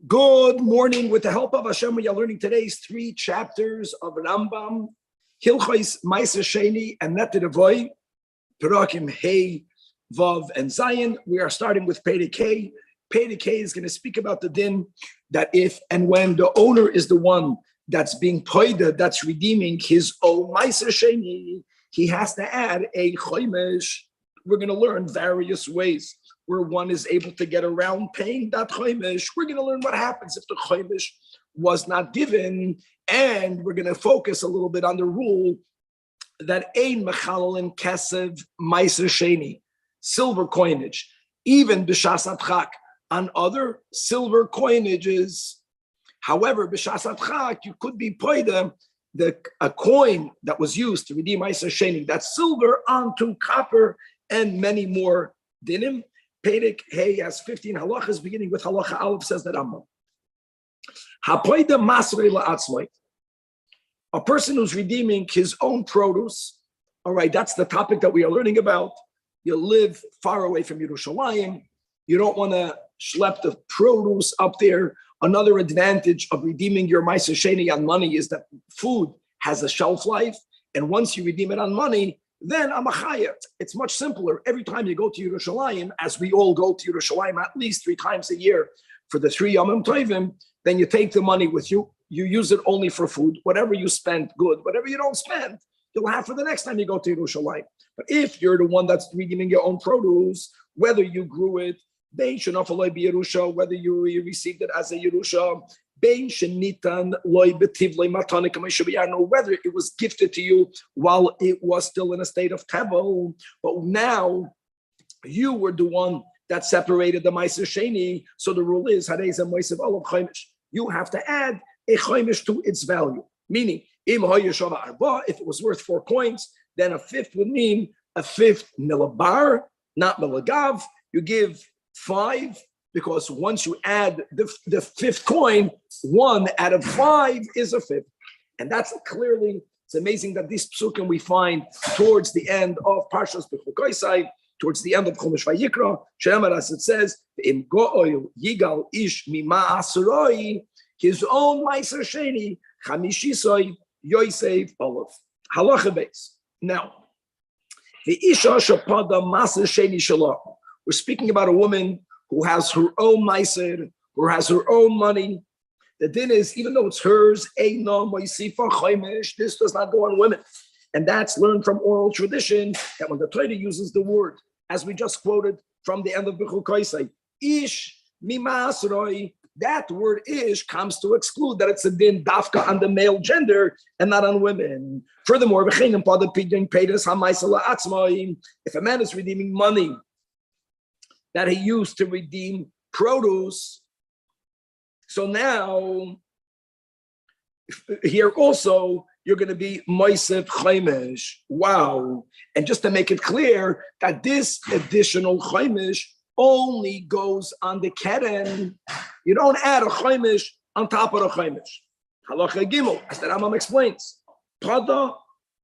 Good morning. With the help of Hashem, we are learning today's 3 chapters of Rambam, Hilchos Ma'aser Sheni and Netedavoy, Perakim Hey, Vav, and Zayin. We are starting with Perek Hey. Perek Hey is going to speak about the din that if and when the owner is the one that's being poida, that's redeeming his own Ma'aser Sheni, he has to add a chomesh. We're going to learn various ways where one is able to get around paying that chomesh. We're going to learn what happens if the chomesh was not given, and we're going to focus a little bit on the rule that ein mechalelin kesev ma'aser sheni, silver coinage, even b'shas adchak, on other silver coinages. However, b'shas adchak, you could be poida a coin that was used to redeem ma'aser sheni, that's silver, onto copper, and many more dinim. Perek Hey has 15 halachas, beginning with halacha aleph, says that Rambam. Hapoida masrei la'atzmai, a person who's redeeming his own produce. All right, that's the topic that we are learning about. You live far away from Yerushalayim. You don't want to schlep the produce up there. Another advantage of redeeming your ma'aser sheni on money is that food has a shelf life, and once you redeem it on money, then I'm a chayat. It's much simpler. Every time you go to Yerushalayim, as we all go to Yerushalayim at least 3 times a year for the 3 Yomim Tovim, then you take the money with you. You use it only for food. Whatever you spend, good. Whatever you don't spend, you'll have for the next time you go to Yerushalayim. But if you're the one that's redeeming your own produce, whether you grew it, whether you received it as a Yerusha, whether it was gifted to you while it was still in a state of tevel, but now you were the one that separated the ma'aser sheni. So the rule is you have to add a chomesh to its value. Meaning, if it was worth 4 coins, then a fifth would mean a fifth milabar, not milagav. You give 5. Because once you add the 5th coin, 1 out of 5 is a 5th. And that's clearly, it's amazing that this psukim we find towards the end of Parshas Bechukosai, towards the end of Chumash Vayikra, Shemar, as it says, Im go'oil yigal ish mima asuroi, his own ma'aser sheni, chamishisoi, yosef olav. Halacha beis. Now, the isha shapada ma'aser sheni shalom. We're speaking about a woman who has her own ma'aser, who has her own money. The din is, even though it's hers, this does not go on women. And that's learned from oral tradition, that when the Torah uses the word, as we just quoted from the end of Bechukosai, ish mimasroi, that word ish comes to exclude that it's a din dafka on the male gender and not on women. Furthermore, if a man is redeeming money that he used to redeem produce, so now here also you're going to be moisef chomesh. Wow. And just to make it clear that this additional chomesh only goes on the keren. You don't add a chomesh on top of a chomesh. Halacha gimel, as the Rambam explains, pada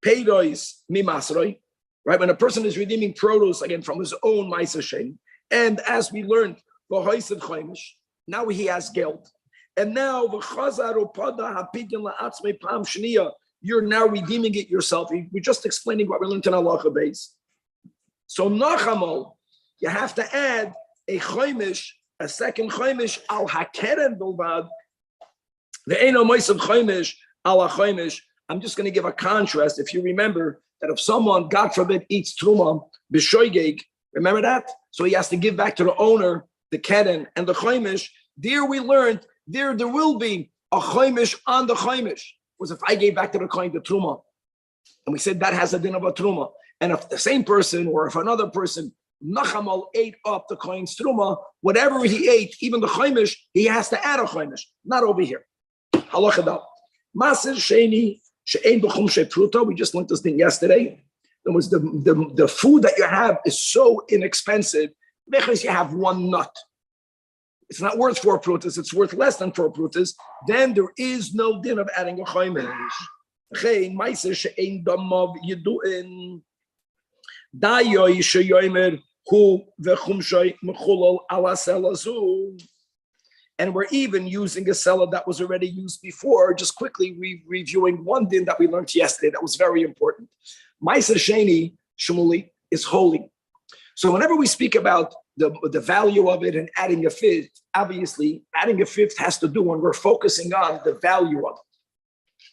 peidois mimasroi, right? When a person is redeeming produce, again, from his own ma'aser sheni, and as we learned, now he has guilt. And now you're now redeeming it yourself. We're just explaining what we learned in halacha base. So nachamol, you have to add a chomesh, a second chomesh al hakeren bilvad. The eno moisav chomesh al chomesh. I'm just going to give a contrast. If you remember that if someone, God forbid, eats truma b'shoigeg, remember that? So he has to give back to the owner the keren and the chomesh. There we learned there will be a chomesh on the chomesh. Was if I gave back to the coin the truma, and we said that has a din of a truma. And if the same person or if another person nachamal ate up the coin's truma, whatever he ate, even the chomesh, he has to add a chomesh. Not over here. Halacha dal. Maser sheni she'ein b'chum she'pruta. We just learned this thing yesterday. It was the food that you have is so inexpensive because you have 1 nut. It's not worth 4 prutas, it's worth less than 4 prutas. Then there is no din of adding a chomesh. And we're even using a seller that was already used before, just quickly reviewing one din that we learned yesterday that was very important. Ma'aser Sheni, Shmuli, is holy. So whenever we speak about the value of it and adding a fifth, obviously adding a fifth has to do when we're focusing on the value of it.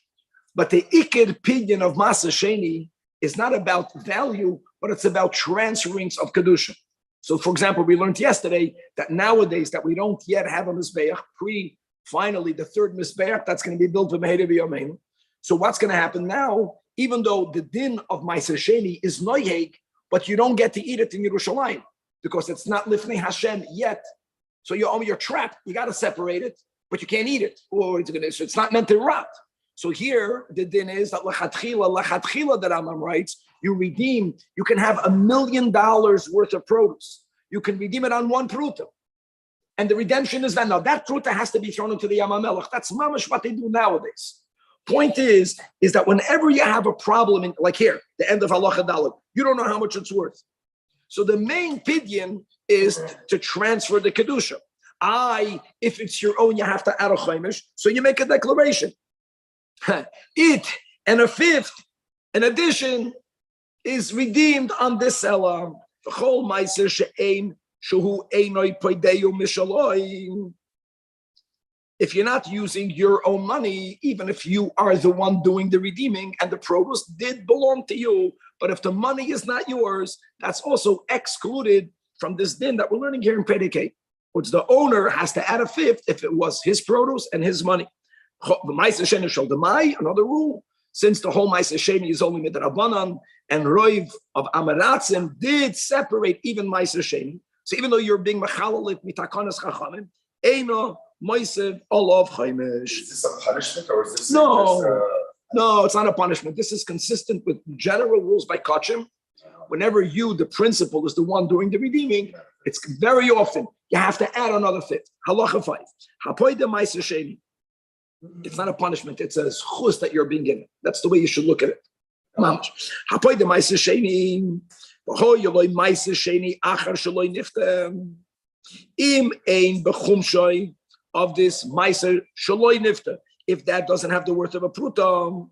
But the ikir pidyon of Ma'aser Sheni is not about value, but it's about transferings of kedusha. So, for example, we learned yesterday that nowadays that we don't yet have a mizbeach, finally the third mizbeach that's going to be built for Meher B'Yameinu. So what's going to happen now? Even though the din of Ma'aser Sheni is noyeg, but you don't get to eat it in Yerushalayim because it's not lifnei Hashem yet. So you're trapped. You got to separate it, but you can't eat it, or it's not meant to rot. So here the din is that lachatchila, the Rambam writes, you can have $1 million worth of produce. You can redeem it on one pruta. And the redemption is that now that pruta has to be thrown into the Yam HaMelech. That's mamash what they do nowadays. Point is that whenever you have a problem, like here, the end of Halacha Daled, you don't know how much it's worth. So the main pidyon is to transfer the kedusha. If it's your own, you have to add a chaimish, so you make a declaration. It and a fifth, in addition, is redeemed on this seller. If you're not using your own money, even if you are the one doing the redeeming and the produce did belong to you, but if the money is not yours, that's also excluded from this din that we're learning here in Pedicate, which the owner has to add a fifth if it was his produce and his money. Another rule, since the whole Ma'aser Sheni is only midrabanan, and Roiv of Amaratzim did separate even Ma'aser Sheni. So even though you're being machalalit mitakanas chachamim, eino ma'aser olav chaimish. Is this a punishment or is this No, it's not a punishment. This is consistent with general rules by Kachim. Whenever you, the principal, is the one doing the redeeming, it's very often you have to add another fifth. Halacha 5. Hapoy de Ma'aser Sheni. It's not a punishment. It's a chus that you're being given. That's the way you should look at it. Hapoy de Ma'aser Sheni. V'ho yoloi Ma'aser Sheni achar shaloi nifta. Im ein bechumshoy of this Ma'aser shaloi nifta. If that doesn't have the worth of a pruta,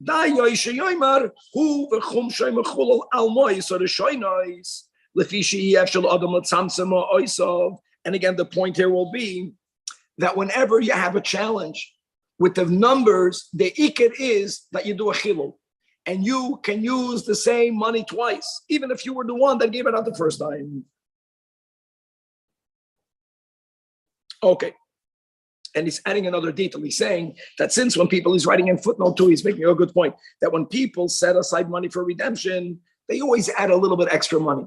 da yoishe yoimar hu v'chumshoy mechulol al mois or shoynois lefi sheyev shel adam l'tzamtzema oisov. And again, the point here will be that whenever you have a challenge with the numbers, the iked is that you do a chilul. And you can use the same money twice, even if you were the one that gave it out the first time. Okay. And he's adding another detail. He's saying that since when people, he's writing in footnote 2, he's making a good point, that when people set aside money for redemption, they always add a little bit extra money.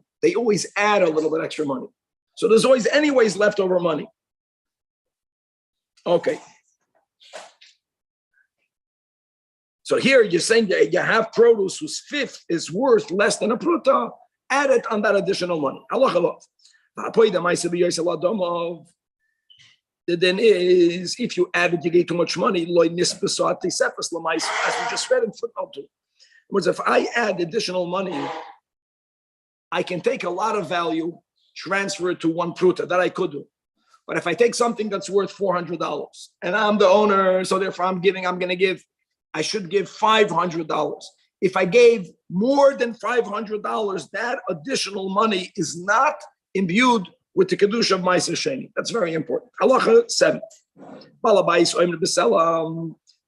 So there's always anyways leftover money. Okay. So here you're saying that you have produce whose fifth is worth less than a pruta, add it on that additional money. Then is if you added, you gave too much money, as we just read in footnote 2. Whereas if I add additional money, I can take a lot of value, transfer it to one pruta, that I could do. But if I take something that's worth $400 and I'm the owner, so therefore I should give $500. If I gave more than $500, that additional money is not imbued with the kedusha of Ma'aser Sheni. That's very important. Halacha 7.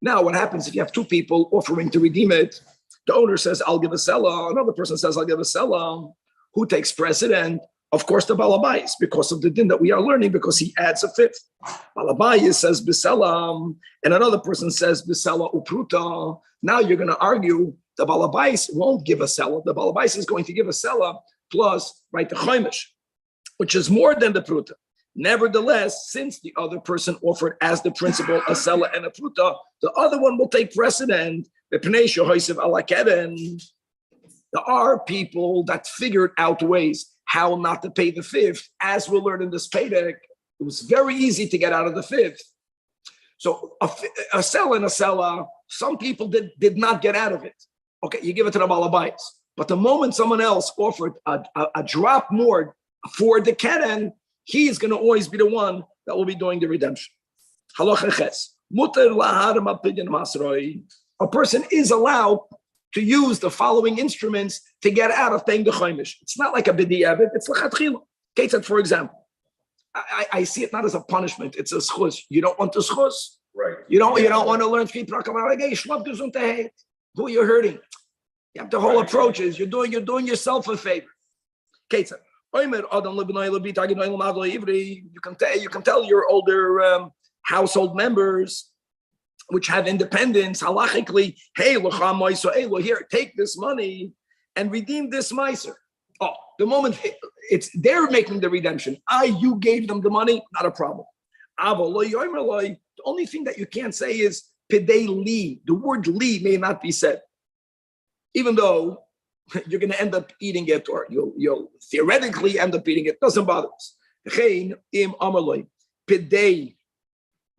Now, what happens if you have two people offering to redeem it? The owner says, "I'll give a seller." Another person says, "I'll give a seller." Who takes precedent? Of course, the balabais, because of the din that we are learning, because he adds a fifth. Balabais says biselam, and another person says bisela upruta. Now you're going to argue the balabais won't give a seller. The balabais is going to give a seller plus the chaimish, which is more than the pruta. Nevertheless, since the other person offered as the principal a seller and a pruta, the other one will take precedent. There are people that figured out ways how not to pay the fifth. As we'll learn in this Pedek, it was very easy to get out of the fifth. So a seller and a seller, some people did not get out of it. Okay, you give it to the balabais. But the moment someone else offered a drop more for the keren, he is going to always be the one that will be doing the redemption. Halacha ches. A person is allowed to use the following instruments to get out of paying the chaimish. It's not like a b'di'evet, it's l'chatchila. Ketzad, for example, I see it not as a punishment, it's a schus. You don't want the schus. Right. You don't want to learn three prakam. Who are you hurting? You have the whole approach is you're doing yourself a favor. Ketzad. You can tell your older household members which have independence halachically, hey, here, take this money and redeem this miser. Oh, the moment they're making the redemption, you gave them the money, not a problem. The only thing that you can't say is pidei li. The word li may not be said, even though you're going to end up eating it, or you'll theoretically end up eating it. Doesn't bother us. Pidei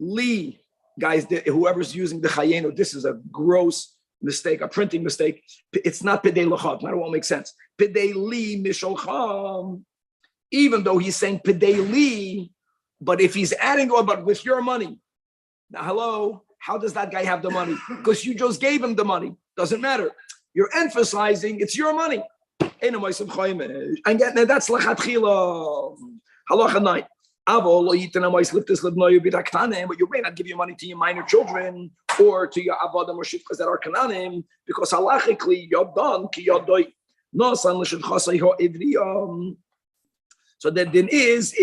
li. Guys, whoever's using the chayenu, this is a gross mistake, a printing mistake. It's not pidei l'chav. That won't make sense. Pidei li misholcham. Even though he's saying pidei li, but if he's adding on, but with your money. Now, hello, how does that guy have the money? Because you just gave him the money. Doesn't matter. You're emphasizing it's your money. And that's l'chatchila. Halacha 9. But you may not give your money to your minor children or to your avadim or shifkas that are kananim, because halachically you're done ki yodoi. So the din is,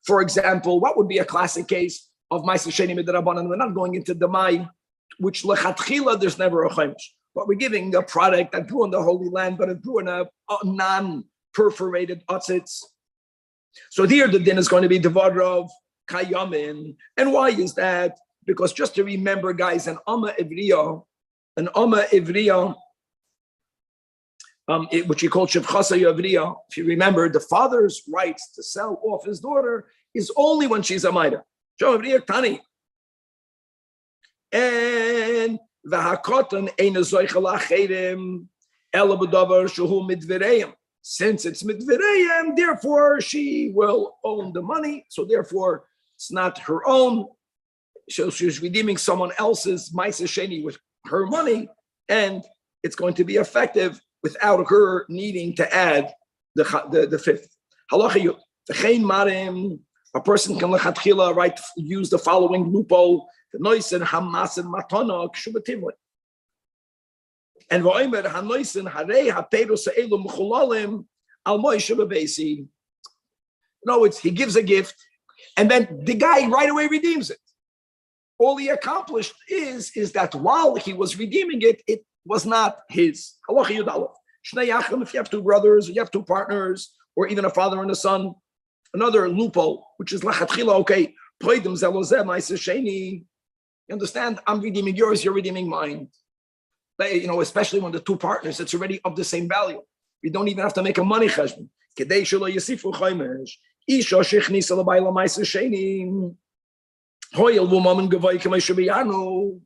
for example, what would be a classic case of Ma'aser Sheni Midrabanan? We're not going into the Mai, which lechatchila there's never a chaimish, but we're giving a product that grew in the Holy Land, but it grew in a non-perforated otzitz. So here the din is going to be devar of kayamin. And why is that? Because just to remember, guys, an Amma Ivriya, which you call Shivchasa Yavriya, if you remember, the father's rights to sell off his daughter is only when she's a Maida. And Vahakotan Ein Zoichel Acherim Ela B'davar Shehu Midvireyim. Since it's Midvireyim, therefore she will own the money. So therefore, it's not her own. So she's redeeming someone else's Ma'aser Sheni with her money, and it's going to be effective without her needing to add the fifth. Halacha yud. V'chein marim, a person can lechatchila use the following loophole: the noisen hamasen matana kshubativli. And v'oimer hanoisen harei haperos elu mechulalim al moishe bebeisi. No, he gives a gift, and then the guy right away redeems it. All he accomplished is that while he was redeeming it, it was not his. Halacha yud aleph. Shnei yachim, if you have two brothers, or you have two partners, or even a father and a son, another loophole, which is lachatchila, okay, poidim zelozeh ma'aser sheni. You understand? I'm redeeming yours, you're redeeming mine. But, especially when the two partners, it's already of the same value. We don't even have to make a money cheshbon. Kedei shelo yisifu chaimesh. Isha shechnisa l'bayla ma'aser sheni. Hoyel v'mamen gevay k'mei shebiyanu.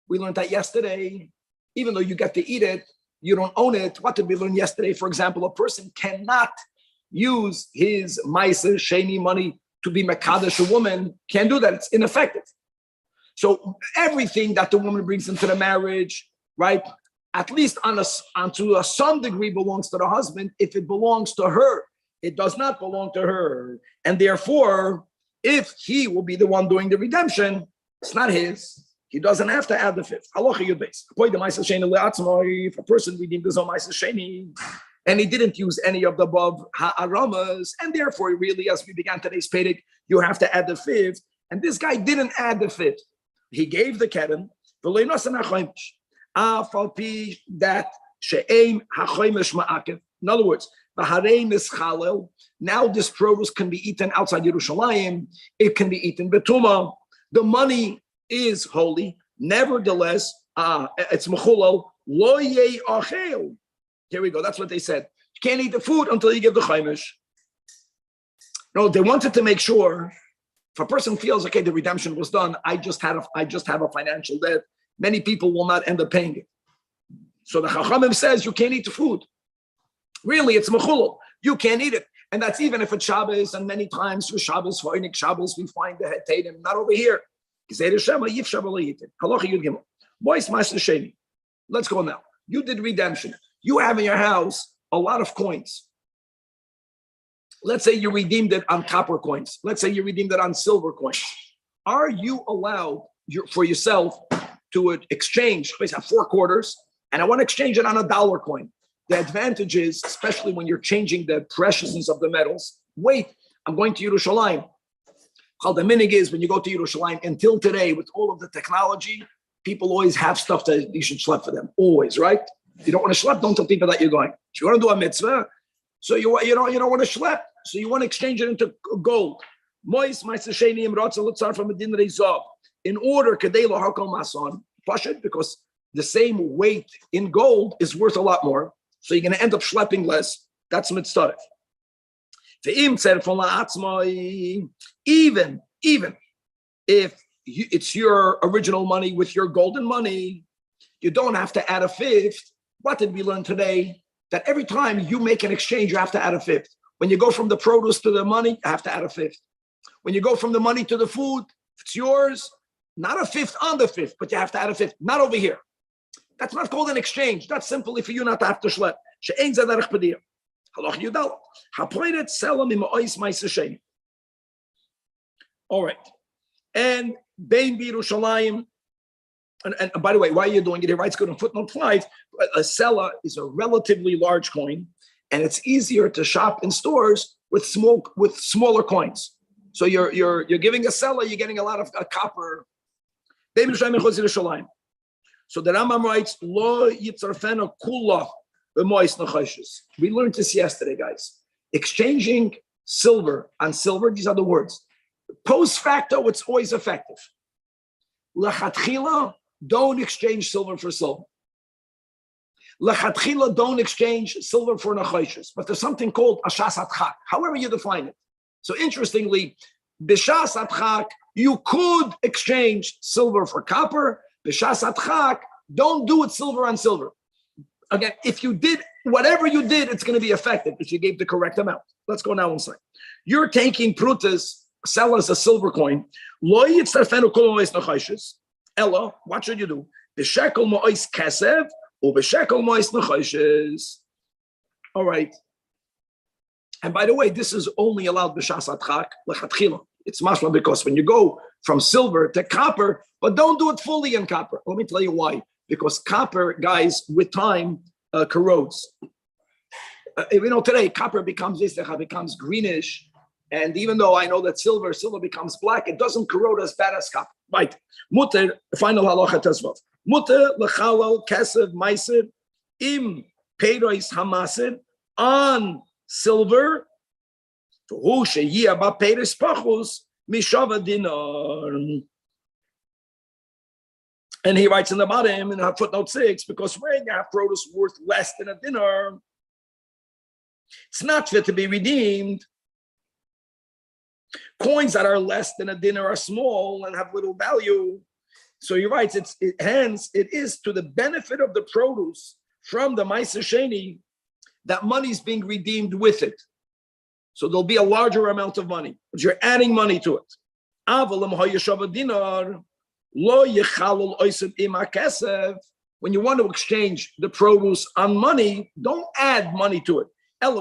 We learned that yesterday. Even though you get to eat it, you don't own it. What did we learn yesterday? For example, a person cannot use his Ma'aser Sheni money to be Mekadesh a woman. Can't do that. It's ineffective. So everything that the woman brings into the marriage, right, at least to some degree belongs to the husband. If it belongs to her, it does not belong to her. And therefore, if he will be the one doing the redemption, it's not his. He doesn't have to add the fifth. Halacha yud beis. If a person redeemed his own Ma'aser Sheni and he didn't use any of the above ha'aramas, and therefore, really, as we began today's Perek, you have to add the fifth. And this guy didn't add the fifth. He gave the keren. That she'eim ha'choimish ma'akev. In other words, now this produce can be eaten outside Yerushalayim. It can be eaten betuma. The money is holy. Nevertheless, it's mechulal. Lo yei achel. Here we go. That's what they said. You can't eat the food until you give the chaimish. No, they wanted to make sure if a person feels, okay, the redemption was done, I just have a financial debt. Many people will not end up paying it. So the Chachamim says you can't eat the food. Really, it's mechulel. You can't eat it. And that's even if it's Shabbos, and many times for Shabbos, for Einik Shabbos, we find the Tatum, not over here. Let's go now. You did redemption. You have in your house a lot of coins. Let's say you redeemed it on copper coins. Let's say you redeemed it on silver coins. Are you allowed for yourself to exchange? I have 4 quarters, and I want to exchange it on a dollar coin. The advantage is, especially when you're changing the preciousness of the metals, wait, I'm going to Yerushalayim. The minig is when you go to Yerushalayim, until today, with all of the technology, people always have stuff that you should schlep for them. Always, right? If you don't want to schlep, don't tell people that you're going. If you want to do a mitzvah, so you don't want to schlep, so you want to exchange it into gold. In order, because the same weight in gold is worth a lot more, so you're going to end up schlepping less. That's mitzvah. Even if it's your original money with your golden money, you don't have to add a fifth. What did we learn today? That every time you make an exchange, you have to add a fifth. When you go from the produce to the money, you have to add a fifth. When you go from the money to the food, if it's yours, not a fifth on the fifth, but you have to add a fifth. Not over here. That's not called an exchange. That's simply for you not to have to schlep. All right. And Bein Yerushalayim, and by the way, why are you doing it? He writes good in footnote 5. A sella is a relatively large coin, and it's easier to shop in stores with smaller coins. So you're giving a sella, you're getting a lot of copper. Bein Yerushalayim. So the Rambam writes, Lo yitzarfena kula b'mois nachoshes. We learned this yesterday, guys. Exchanging silver on silver, these are the words. Post facto, it's always effective. Lachatchila, don't exchange silver for silver. Lachatchila, don't exchange silver for nachoshes. But there's something called ashas atchak, however you define it. So interestingly, b'shas atchak, you could exchange silver for copper. B'shas atchak, don't do it silver on silver. Again, if you did whatever you did, it's going to be effective if you gave the correct amount. Let's go now inside. You're taking prutas, sell as a silver coin. Lo yitzarfenu kol mois nachoshes. Ella, what should you do? B'shekel mois kesev or b'shekel mois nachoshes. All right. And by the way, this is only allowed b'shas atchak lechatchila. It's mashma because when you go from silver to copper, but don't do it fully in copper. Let me tell you why. Because copper, guys, with time corrodes. Today copper becomes greenish, and even though I know that silver becomes black, it doesn't corrode as bad as copper. Right? Mutter, final halacha tezvav. Mutter lechalal kesev meiser im peiros hamaser on silver. Hu sheyia ba peiros pachus mishava dinar. And he writes in the bottom in footnote 6, because when you have produce worth less than a dinar, it's not fit to be redeemed. Coins that are less than a dinar are small and have little value. So he writes, hence it is to the benefit of the produce from the Ma'aser Sheni that money is being redeemed with it. So there'll be a larger amount of money, but you're adding money to it. When you want to exchange the produce on money, don't add money to it. And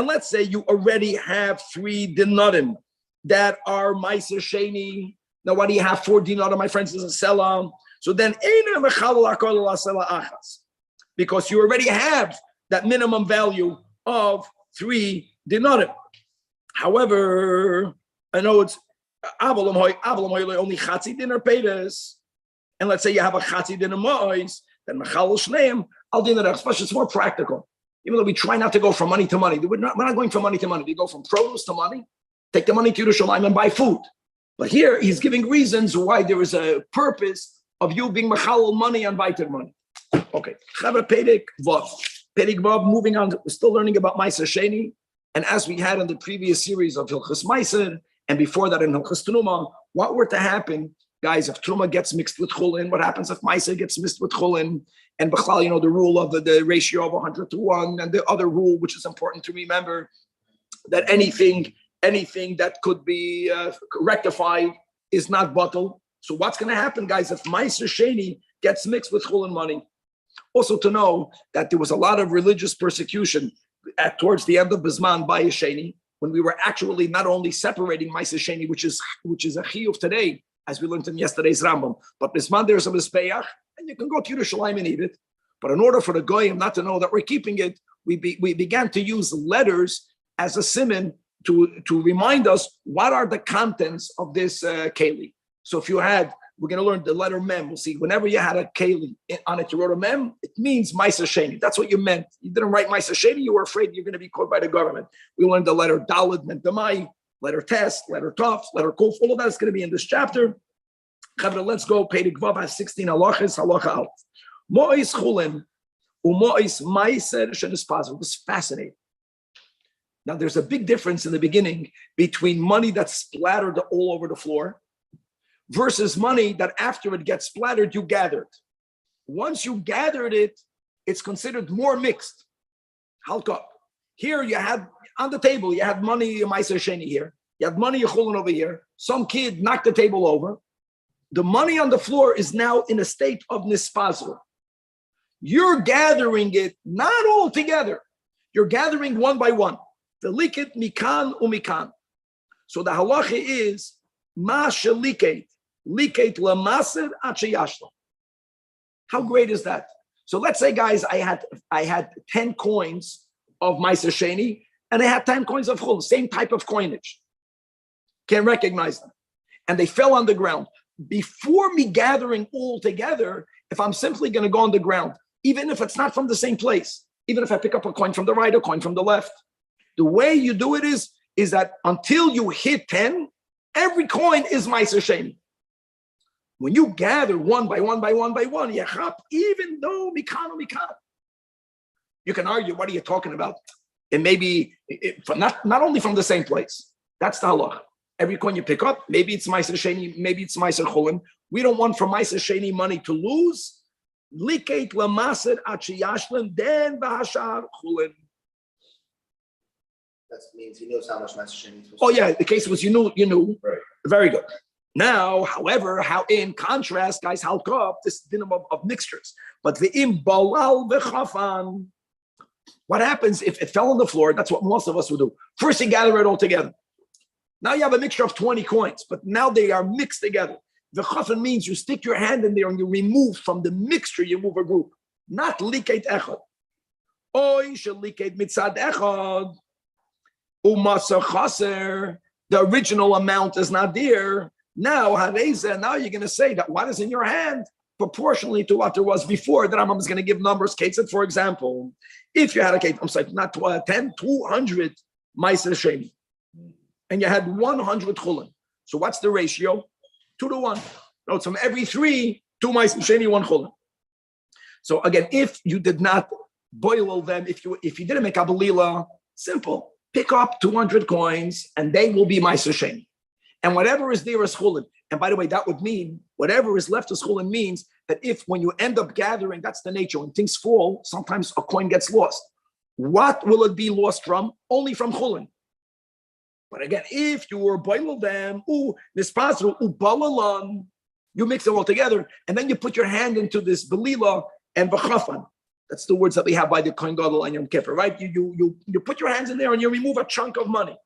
let's say you already have 3 dinarim that are Ma'aser Sheni. Now, what do you have 4 dinarim, my friends, is a selah. So then, because you already have that minimum value of 3 dinarim. However, I know it's only chatzi dinner paydas, and let's say you have a chatzi dinner mois, then mechal shneim al dinner especially it's more practical. Even though we try not to go from money to money, we're not going from money to money. We go from produce to money, take the money to Yerushalayim and buy food. But here he's giving reasons why there is a purpose of you being mechal money and vital money. Okay, Perek Vav. Moving on, we're still learning about Ma'aser Sheni, and as we had in the previous series of Hilchos Ma'aser. And before that in Hilchos Tenuma, what were to happen Guys, if Truma gets mixed with Chulin, what happens if Maisa gets mixed with Chulin? And B'chlal, the rule of the ratio of 100 to 1, and the other rule, which is important to remember, that anything that could be rectified is not bottled. So what's going to happen, guys, if Maisa Sheni gets mixed with Chulin money? Also to know that there was a lot of religious persecution towards the end of Bisman by Sheni, when we were actually not only separating Maisa Sheni, which is a chiyuv today, as we learned in yesterday's Rambam, but Bisman there's a Mizbeach, and you can go to Yerushalayim and eat it. But in order for the goyim not to know that we're keeping it, we began to use letters as a siman to remind us what are the contents of this keli. So if you had, we're going to learn the letter mem. We'll see, whenever you had a keli on it, you wrote a mem, it means Maisa Sheni. That's what you meant. You didn't write Maisa Sheni, you were afraid you're going to be caught by the government. We learned the letter Dalet meant Demai, letter Tes, letter Tov, letter Kuf. All of that is going to be in this chapter. Let's go. Perek Vav has 16 halachas. Halacha Aleph. Mo'is Chulin u'mo'is Maiser shenispazel. It was fascinating. Now, there's a big difference in the beginning between money that's splattered all over the floor versus money that after it gets splattered, you gathered. Once you gathered it, it's considered more mixed. Halka. Here you had, on the table, you had money, Maiser Sheni here. You had money, Chulin over here. Some kid knocked the table over. The money on the floor is now in a state of nispazel. You're gathering it not all together. You're gathering one by one. The likit mikan umikan. So the halacha is ma sheliket lamaser achayashlo. How great is that? So let's say, guys, I had 10 coins of Maiser Sheni and I had 10 coins of Chul, same type of coinage. Can't recognize them, and they fell on the ground. Before me gathering all together, if I'm simply going to go on the ground, even if it's not from the same place, even if I pick up a coin from the right, a coin from the left, the way you do it is that until you hit 10, every coin is Maiser Sheni. When you gather one by one, yachap, even though mikan. You can argue, what are you talking about? It may be not only from the same place. That's the halach. Every coin you pick up, maybe it's Maiser Sheni, maybe it's Maiser Chulin. We don't want from Maiser Sheni money to lose. Likeit lamaser achiyashlen den bahashar Chulin. That means he knows how much Maiser Sheni is. Oh yeah, the case was you knew. Right. Very good. Now, however, how in contrast, guys, halk up this dinam of mixtures. But the im balal v'chafan. What happens if it fell on the floor? That's what most of us would do. First, you gather it all together. Now you have a mixture of 20 coins, but now they are mixed together. The chafan means you stick your hand in there and you remove from the mixture, you move a group. Not likeit echad. Oy shel likeit mitzad echad. Umasa chaser. The original amount is not there. Now, hareza, now you're going to say that what is in your hand proportionally to what there was before. The Rambam is going to give numbers. Ketzad, for example, if you had a case, I'm sorry, not 10, 200 Maiser Sheni. And you had 100 chulin. So what's the ratio? 2 to 1. No, it's from every 3, 2 Maiser Sheni, 1 chulin. So again, if you did not boil them, if you didn't make a belila, simple. Pick up 200 coins and they will be Maiser Sheni. And whatever is there is chulin. And by the way, that would mean whatever is left as chulin means that if when you end up gathering, that's the nature. When things fall, sometimes a coin gets lost. What will it be lost from? Only from chulin. But again, if you were boil them, you mix them all together, and then you put your hand into this belila and b'chafan. That's the words that we have by the Kohen Gadol and Yom Kippur, right? You put your hands in there and you remove a chunk of money.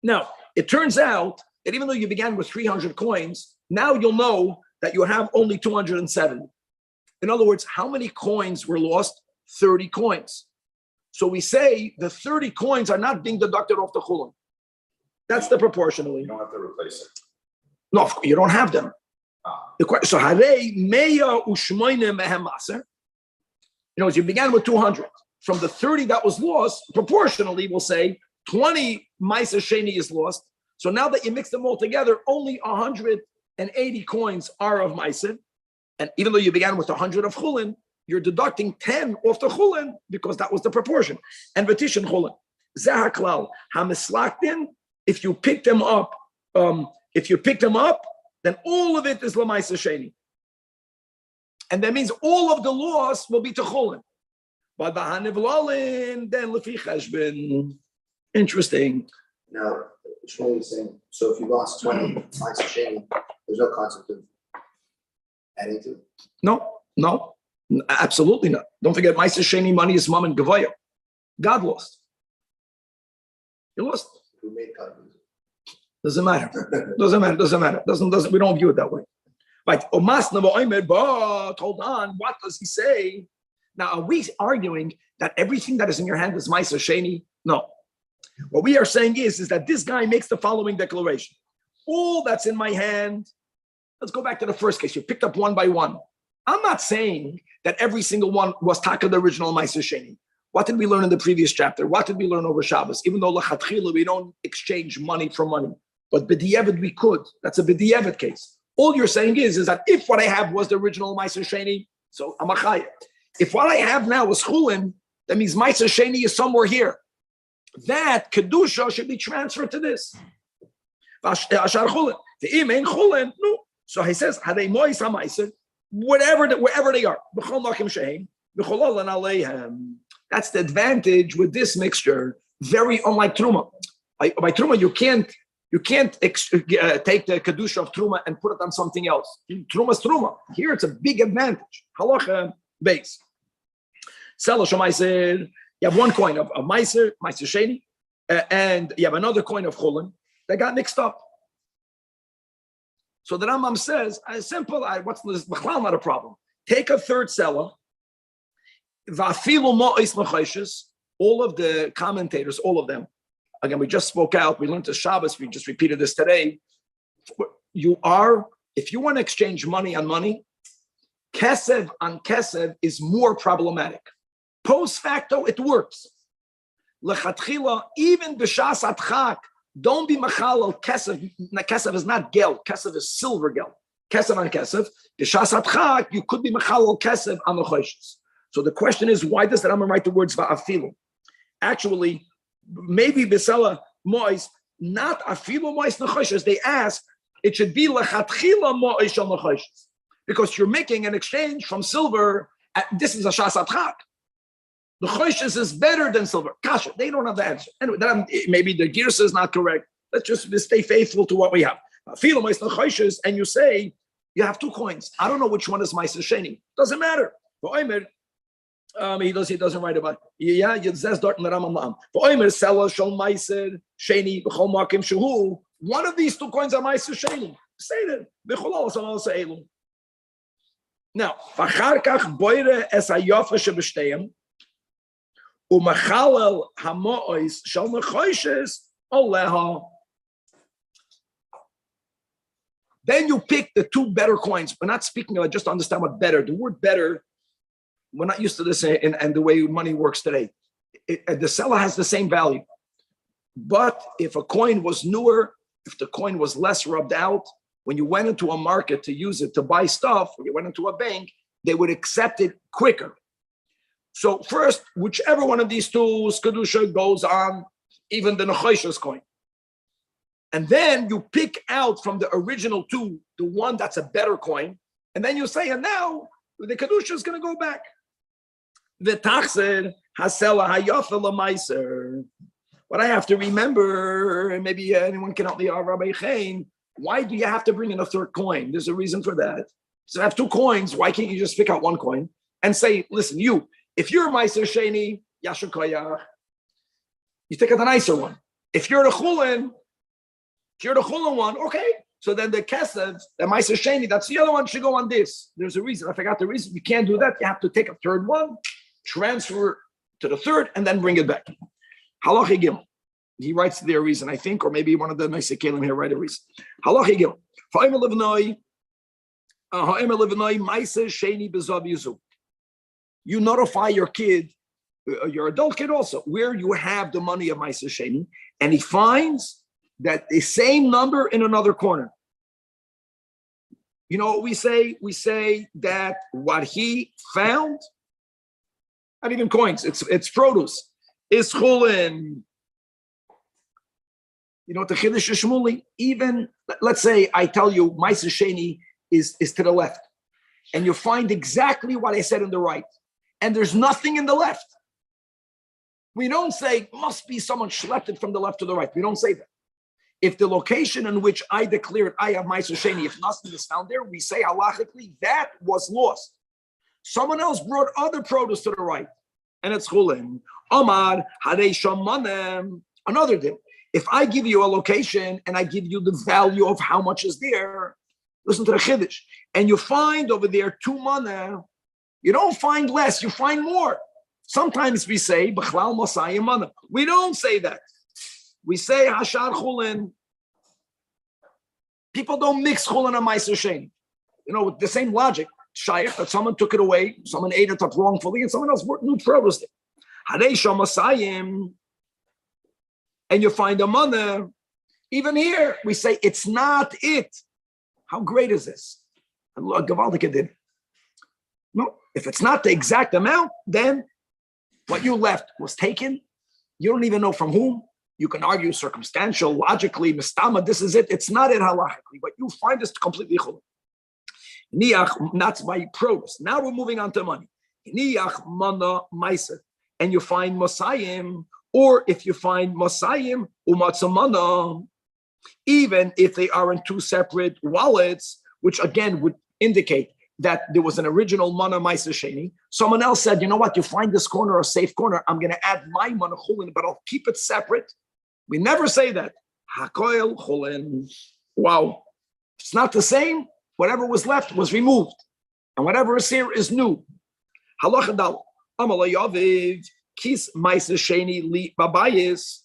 Now, it turns out that even though you began with 300 coins, now you'll know that you have only 270. In other words, how many coins were lost? 30 coins. So we say the 30 coins are not being deducted off the chulin. That's the proportionally. You don't have to replace it. No, you don't have them. So harei meya u'shmoine mehem maser. You began with 200. From the 30 that was lost, proportionally, we'll say 20 Maiser Sheni is lost. So now that you mix them all together, only 180 coins are of Maiser. And even though you began with 100 of chulin, you're deducting 10 off the chulin because that was the proportion. And v'tishin chulin. Zahaklal hamislaktin. If you pick them up, then all of it is Lamaisa Sheni. And that means all of the loss will be to Cholin. But Bahaniv Lalin, then Lefi Cheshbin. Interesting. Now, Shmuel is saying, so if you lost 20 Ma'aser Sheni, there's no concept of adding to it? No, absolutely not. Don't forget, Ma'aser Sheni money is Mom and Gavaya. God lost. He lost. Who made God lose it? Doesn't matter. We don't view it that way. Right. But hold on. What does he say? Now, are we arguing that everything that is in your hand is Ma'aser Sheni? No. What we are saying is that this guy makes the following declaration. All that's in my hand, let's go back to the first case. You picked up one by one. I'm not saying that every single one was Taka, the original Ma'aser Sheni. What did we learn in the previous chapter? What did we learn over Shabbos? Even though L'chatchila, we don't exchange money for money. But B'di'evet we could. That's a B'di'evet case. All you're saying is that if what I have was the original Ma'aser Sheni, so I'm a chayah. If what I have now is chulin, that means Ma'aser Sheni is somewhere here. That kedusha should be transferred to this. Ashar chulin. The imein chulin. No. So he says, hadei mois ha'ma'aser, wherever they are. B'chol makim shehem, b'chol alan aleihem. That's the advantage with this mixture. Very unlike truma. By truma, you can't take the kedusha of truma and put it on something else. Truma is truma. Here it's a big advantage. Halacha base. Selash ma'aser. You have one coin of ma'aser sheni, and you have another coin of chulin. They got mixed up. So the Rambam says, simple. What's this? Not a problem. Take a third seller. All of the commentators, all of them. Again, we just spoke out. We learned to Shabbos. We just repeated this today. If you want to exchange money on money, kesev on kesev is more problematic. Post facto, it works. Lechatchila, even b'shas atchak, don't be machal kesev. Kesev is not gel. Kesev is silver gel. Kesev on kesev. B'shas atchak, you could be machal kesev on the choishes. So the question is, why does the Rambam write the words va'afilu? Actually, maybe Besela Mois, not Afilu Mois Nechoshes. They ask, it should be Lechatchila Mois Shal Nechoshes. Because you're making an exchange from silver, this is a Shas Atchak. The Choshes is better than silver. Kasha, they don't have the answer. Anyway, maybe the Girsa is not correct. Let's just stay faithful to what we have. Afilu Mois Nechoshes, and you say, you have two coins. I don't know which one is Ma'aser Sheni. Doesn't matter. He doesn't write about it. Yeah, it says dort in the Rambam. For Omer Sela Shal Ma'aser Sheni B'chol Makim Shehu. One of these two coins are Ma'aser Sheni. Say that. B'chol Alas Elum. Now, V'char Kach Boire Es Hayofa Sheb'Shteihem U'Machalel Hamois Shal Nechoshes Oleha. Then you pick the two better coins. We're not speaking of just to understand what better. The word better, we're not used to this and the way money works today. The seller has the same value. But if a coin was newer, if the coin was less rubbed out, when you went into a market to use it to buy stuff, when you went into a bank, they would accept it quicker. So first, whichever one of these two, Kedusha goes on, even the Nechoshes coin. And then you pick out from the original two, the one that's a better coin. And then you say, and now the Kedusha is going to go back. The Tachser Hasela Hayafa Lamaiser. What I have to remember, and maybe anyone can help me, Rabbi Chaim, why do you have to bring in a third coin? There's a reason for that. So I have two coins. Why can't you just pick out one coin and say, listen, if you're Ma'aser Sheni, Yashar Koyach, you take out the nicer one. If you're the Chulin one, okay. So then the Kesed, the Ma'aser Sheni, that's the other one, should go on this. There's a reason. I forgot the reason. You can't do that. You have to take a third one, transfer to the third, and then bring it back. Halacha Gimel. He writes their reason, I think, or maybe one of the nice Kalim here write a reason. Halacha Gimel. Ha'emer livnoi Ma'aser Sheni b'zav yuzu. You notify your kid, your adult kid also, where you have the money of Ma'aser Sheni, and he finds that the same number in another corner. You know what we say? We say that what he found, not even coins, it's produce, is chulin. You know what the Chiddush Shmuli, even let's say I tell you Ma'aser Sheni is to the left, and you find exactly what I said on the right, and there's nothing in the left. We don't say must be someone schlepped it from the left to the right. We don't say that. If the location in which I declared I have Ma'aser Sheni, if nothing is found there, we say halachically that was lost. Someone else brought other produce to the right, and it's chulin. Amar harei shamanem. Another thing. If I give you a location and I give you the value of how much is there, listen to the chiddush, and you find over there 2 mana, you don't find less, you find more. Sometimes we say b'chlal masayim mana. We don't say that. We say hashar chulin. People don't mix chulin and Ma'aser Sheni. With the same logic. Shayach, that someone took it away, someone ate it up wrongfully, and someone else brought new produce there. Harei shamasayim, and you find a mana. Even here, we say it's not it. How great is this? No, if it's not the exact amount, then what you left was taken. You don't even know from whom. You can argue circumstantial, logically, mistama, this is it. It's not it halachically, but you find this completely chulin. Niach, that's by produce. Now we're moving on to money. Niach mana ma'aser, and you find masayim, or if you find masayim umatzamana, even if they are in 2 separate wallets, which again would indicate that there was an original mana Ma'aser Sheni. Someone else said, you know what? You find this corner a safe corner. I'm going to add my mana chulin, but I'll keep it separate. We never say that. Hakoil chulin. Wow, it's not the same. Whatever was left was removed, and whatever is here is new. Halacha dal amalei yaviv kis Ma'aser Sheni li babayis.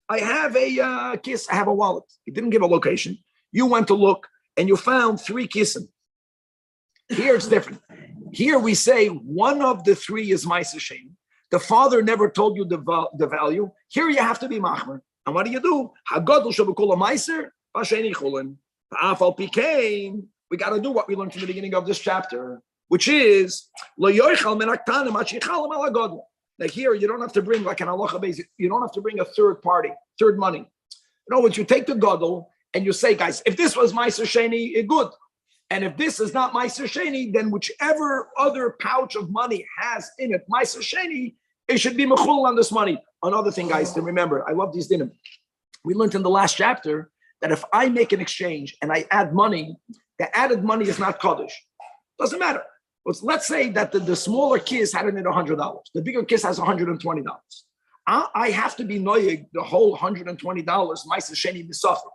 I have a kiss. I have a wallet. He didn't give a location. You went to look, and you found 3 kissim. Here it's different. Here we say one of the 3 is Ma'aser Sheni. The father never told you the value. Here you have to be machmer. And what do? Hagadol shabukula Ma'aser v'Sheni chulin. Afal pikein. We got to do what we learned from the beginning of this chapter, which is like here you don't have to bring like an halacha base. You don't have to bring a third party, third money. In other words, you take the gadol and you say, guys, if this was Ma'aser Sheni, good. And if this is not Ma'aser Sheni, then whichever other pouch of money has in it Ma'aser Sheni, it should be mechul on this money. Another thing, guys, to remember, I love these dinim. We learned in the last chapter that if I make an exchange and I add money, the added money is not kaddish. Doesn't matter. Let's say that the smaller kiss had in it $100. The bigger kiss has $120. I have to be noyig the whole $120 Ma'aser Sheni misafik.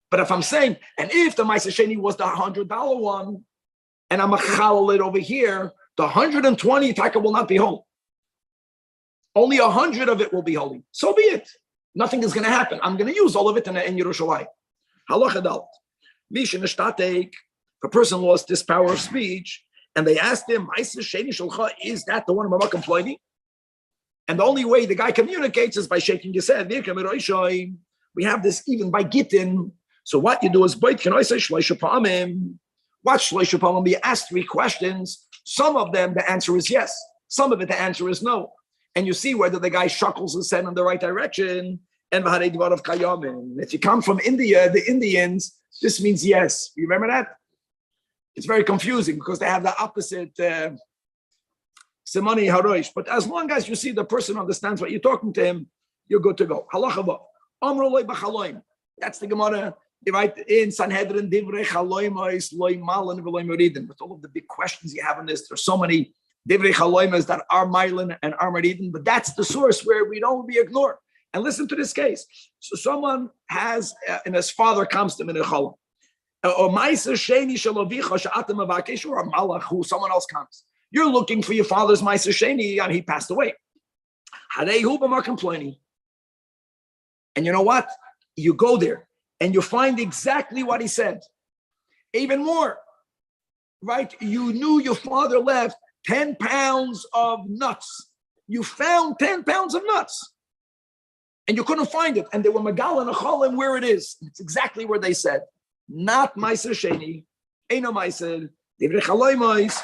But if I'm saying, and if the Ma'aser Sheni was the $100 one, and I'm a chalal it over here, the 120 taka will not be whole. Only 100 of it will be holy. So be it. Nothing is going to happen. I'm going to use all of it in Yerushalayim. Halacha dal. If a person lost this power of speech, and they asked him, Ma'aser Sheni Shalcha, is that the one I'm employing? And the only way the guy communicates is by shaking his head. We have this even by Gittin. So what you do is, watch Shloisha Pa'amim. You ask 3 questions. Some of them, the answer is yes. Some of it, the answer is no. And you see whether the guy shuckles his head in the right direction. And if you come from India, the Indians, this means yes. You remember that? It's very confusing because they have the opposite Simani Haroish. But as long as you see the person understands what you're talking to him, you're good to go. Halacha Amrulay b'chaloim. That's the Gemara. Right in Sanhedrin, Divrei Chaloimos, Loy Malan, V'loy Meridin. With all of the big questions you have in this, there's so many Divrei Chaloimos that are Malan and are Meridin, but that's the source where we don't be ignored. And listen to this case. So someone has, and his father comes to him in a Chalam. Or Ma'aser Sheni Shalovicha Sha'atem Avakesh, or a Malach who someone else comes. You're looking for your father's Ma'aser Sheni, and he passed away. Harehu b'makom ploni. And you know what? You go there and you find exactly what he said. Even more, right? You knew your father left 10 pounds of nuts. You found 10 pounds of nuts. And you couldn't find it. And they were Magal and Achalim where it is. It's exactly where they said. Not Ma'aser Sheni. Eino Ma'aser. Divrei Chaloimos.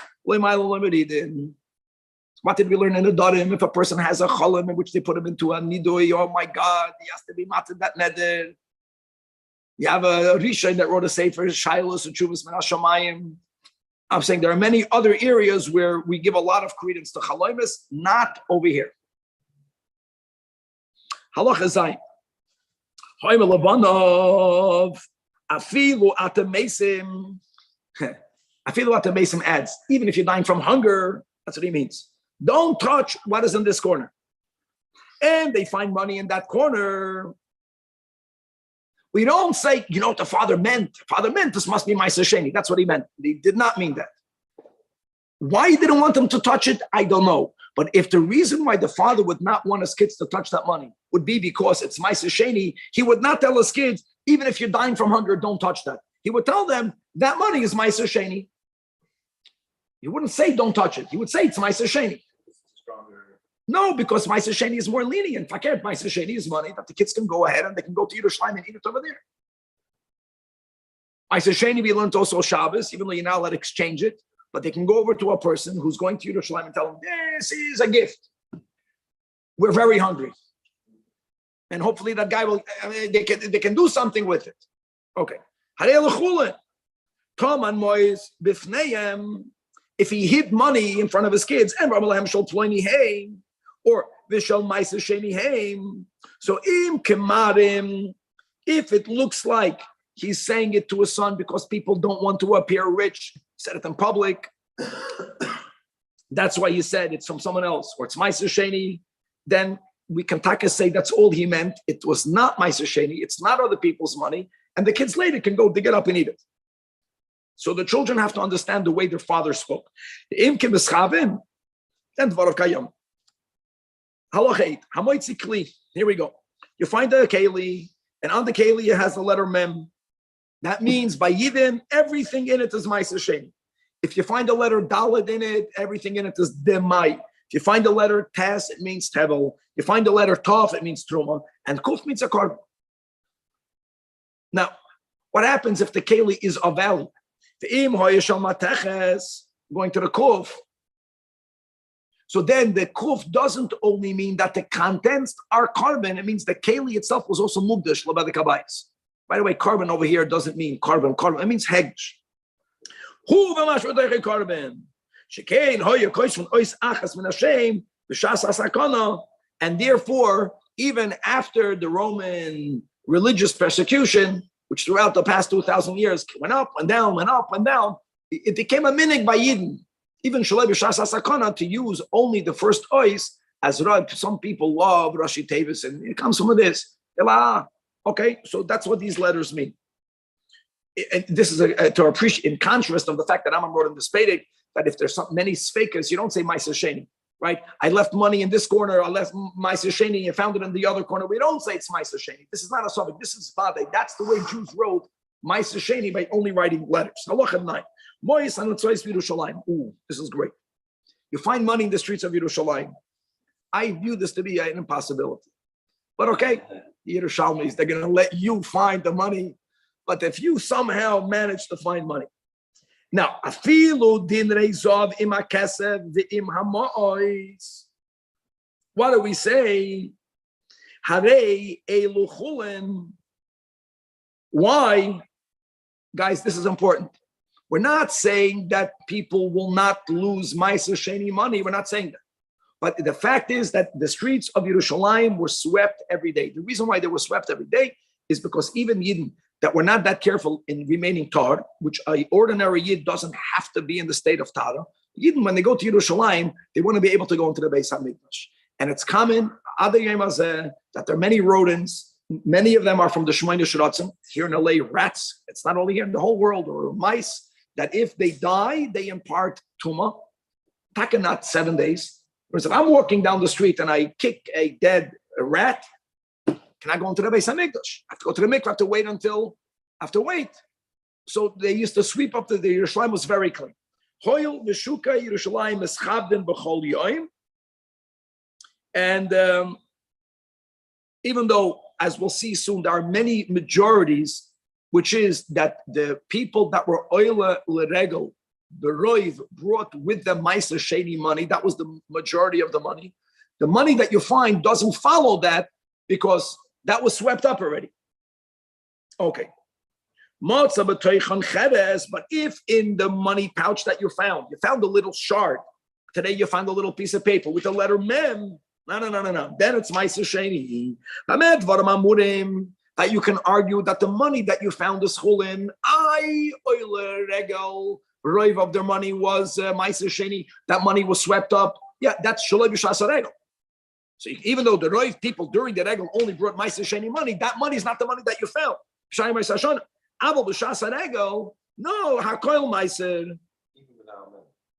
What did we learn in the Darim? If a person has a Chalim in which they put him into a Nidui, oh my God, he has to be matzah that neder. You have a Rishon that wrote a sefer, Shilos and Chuvas Min HaShamayim. I'm saying there are many other areas where we give a lot of credence to Chaloimus, not over here. Halacha Zayin. Hoym Labanov, Afilu Atamesim. Afilu Atamesim adds, even if you're dying from hunger, that's what he means. Don't touch what is in this corner. And they find money in that corner. We don't say, you know what the father meant. Father meant this must be my Sheni. That's what he meant. He did not mean that. Why he didn't want them to touch it, I don't know. But if the reason why the father would not want his kids to touch that money would be because it's my Sheni, he would not tell his kids, even if you're dying from hunger, don't touch that. He would tell them, that money is my Sheni. He wouldn't say, don't touch it. He would say, it's my Sheni. No, because Ma'aser Sheni is more lenient. Fakir, Ma'aser Sheni is money that the kids can go ahead and they can go to Yerushalayim and eat it over there. Ma'aser Sheni, we learned also Shabbos, even though you're not allowed to exchange it, but they can go over to a person who's going to Yerushalayim and tell them, this is a gift. We're very hungry. And hopefully that guy will, they can do something with it. Okay. If he hid money in front of his kids, and or Vishal Ma'aser Sheni Haim. So im kemarim, if it looks like he's saying it to his son because people don't want to appear rich, he said it in public. That's why he said it's from someone else, or it's Ma'aser Sheni, then we can say that's all he meant. It was not Ma'aser Sheni, it's not other people's money, and the kids later can go dig it up and eat it. So the children have to understand the way their father spoke. Im kim eschavim, then dvarav kayam. Here we go. You find the keli, and on the keli it has the letter mem. That means by Yidin, everything in it is Ma'aser Sheni. If you find the letter Dalet in it, everything in it is Demai. If you find the letter Tes, it means Tevel. You find the letter Tov, it means Truma. And Kuf means a carbon. Now, what happens if the keli is a value? Going to the Kuf. So then the Kuf doesn't only mean that the contents are carbon, it means the keli itself was also mugdash by the kabayis. By the way, carbon over here doesn't mean carbon, it means hegj. Who carbon? And therefore, even after the Roman religious persecution, which throughout the past 2,000 years went up and down, it became a minig by Yidden. Even Shalei B'Shas HaSakana, to use only the first ois, as some people love Rashi Tevis, and it comes from this. Okay, so that's what these letters mean. And this is to appreciate, in contrast of the fact that Rambam wrote in the Spedic, that if there's many sfekas, you don't say Ma'aser Sheni, right? I left money in this corner, I left Ma'aser Sheni, and found it in the other corner. We don't say it's Ma'aser Sheni. This is not a suffix. This is Vade. That's the way Jews wrote Ma'aser Sheni, by only writing letters. Halacha 9. Ooh, this is great. You find money in the streets of Yerushalayim. I view this to be an impossibility. But okay, the Yerushalmis, they're going to let you find the money. But if you somehow manage to find money. Now, afilu din reizov im hakesev v'im hamois. What do we say? Harei elu chulin. Why? Guys, this is important. We're not saying that people will not lose Ma'aser Sheni money. We're not saying that. But the fact is that the streets of Yerushalayim were swept every day. The reason why they were swept every day is because even Yidden that were not that careful in remaining tar, which an ordinary Yid doesn't have to be in the state of Tara. Yidden, when they go to Yerushalayim, they want to be able to go into the Beis HaMikdash. And it's common, that there are many rodents. Many of them are from the Shemaine Shiratzim. Here in LA, rats. It's not only here in the whole world, or mice. That if they die, they impart tumah. Not 7 days. Whereas if I'm walking down the street and I kick a dead rat, can I go into the Beis HaMikdash? I have to go to the mikvah. I have to wait. So they used to sweep up the Yerushalayim was very clean. Hoyel v'shuka Yerushalayim eschabden b'chol yoyim. And even though, as we'll see soon, there are many majorities, which is that the people that were oila l'regel, the roiv, brought with them Ma'aser Sheni money. That was the majority of the money. The money that you find doesn't follow that because that was swept up already. Okay, But if in the money pouch that you found a little shard, today you found a little piece of paper with the letter mem, no. Then it's Ma'aser Sheni. That you can argue that the money that you found is chulin. Oiler regel roiv of their money was Ma'aser Sheni. That money was swept up. Yeah, that's shaloi b'shas regel. So even though the roiv people during the regel only brought Ma'aser Sheni money, that money is not the money that you found. Shani Ma'aser Shana. Abel b'shas regel. No, hakoil Ma'aser.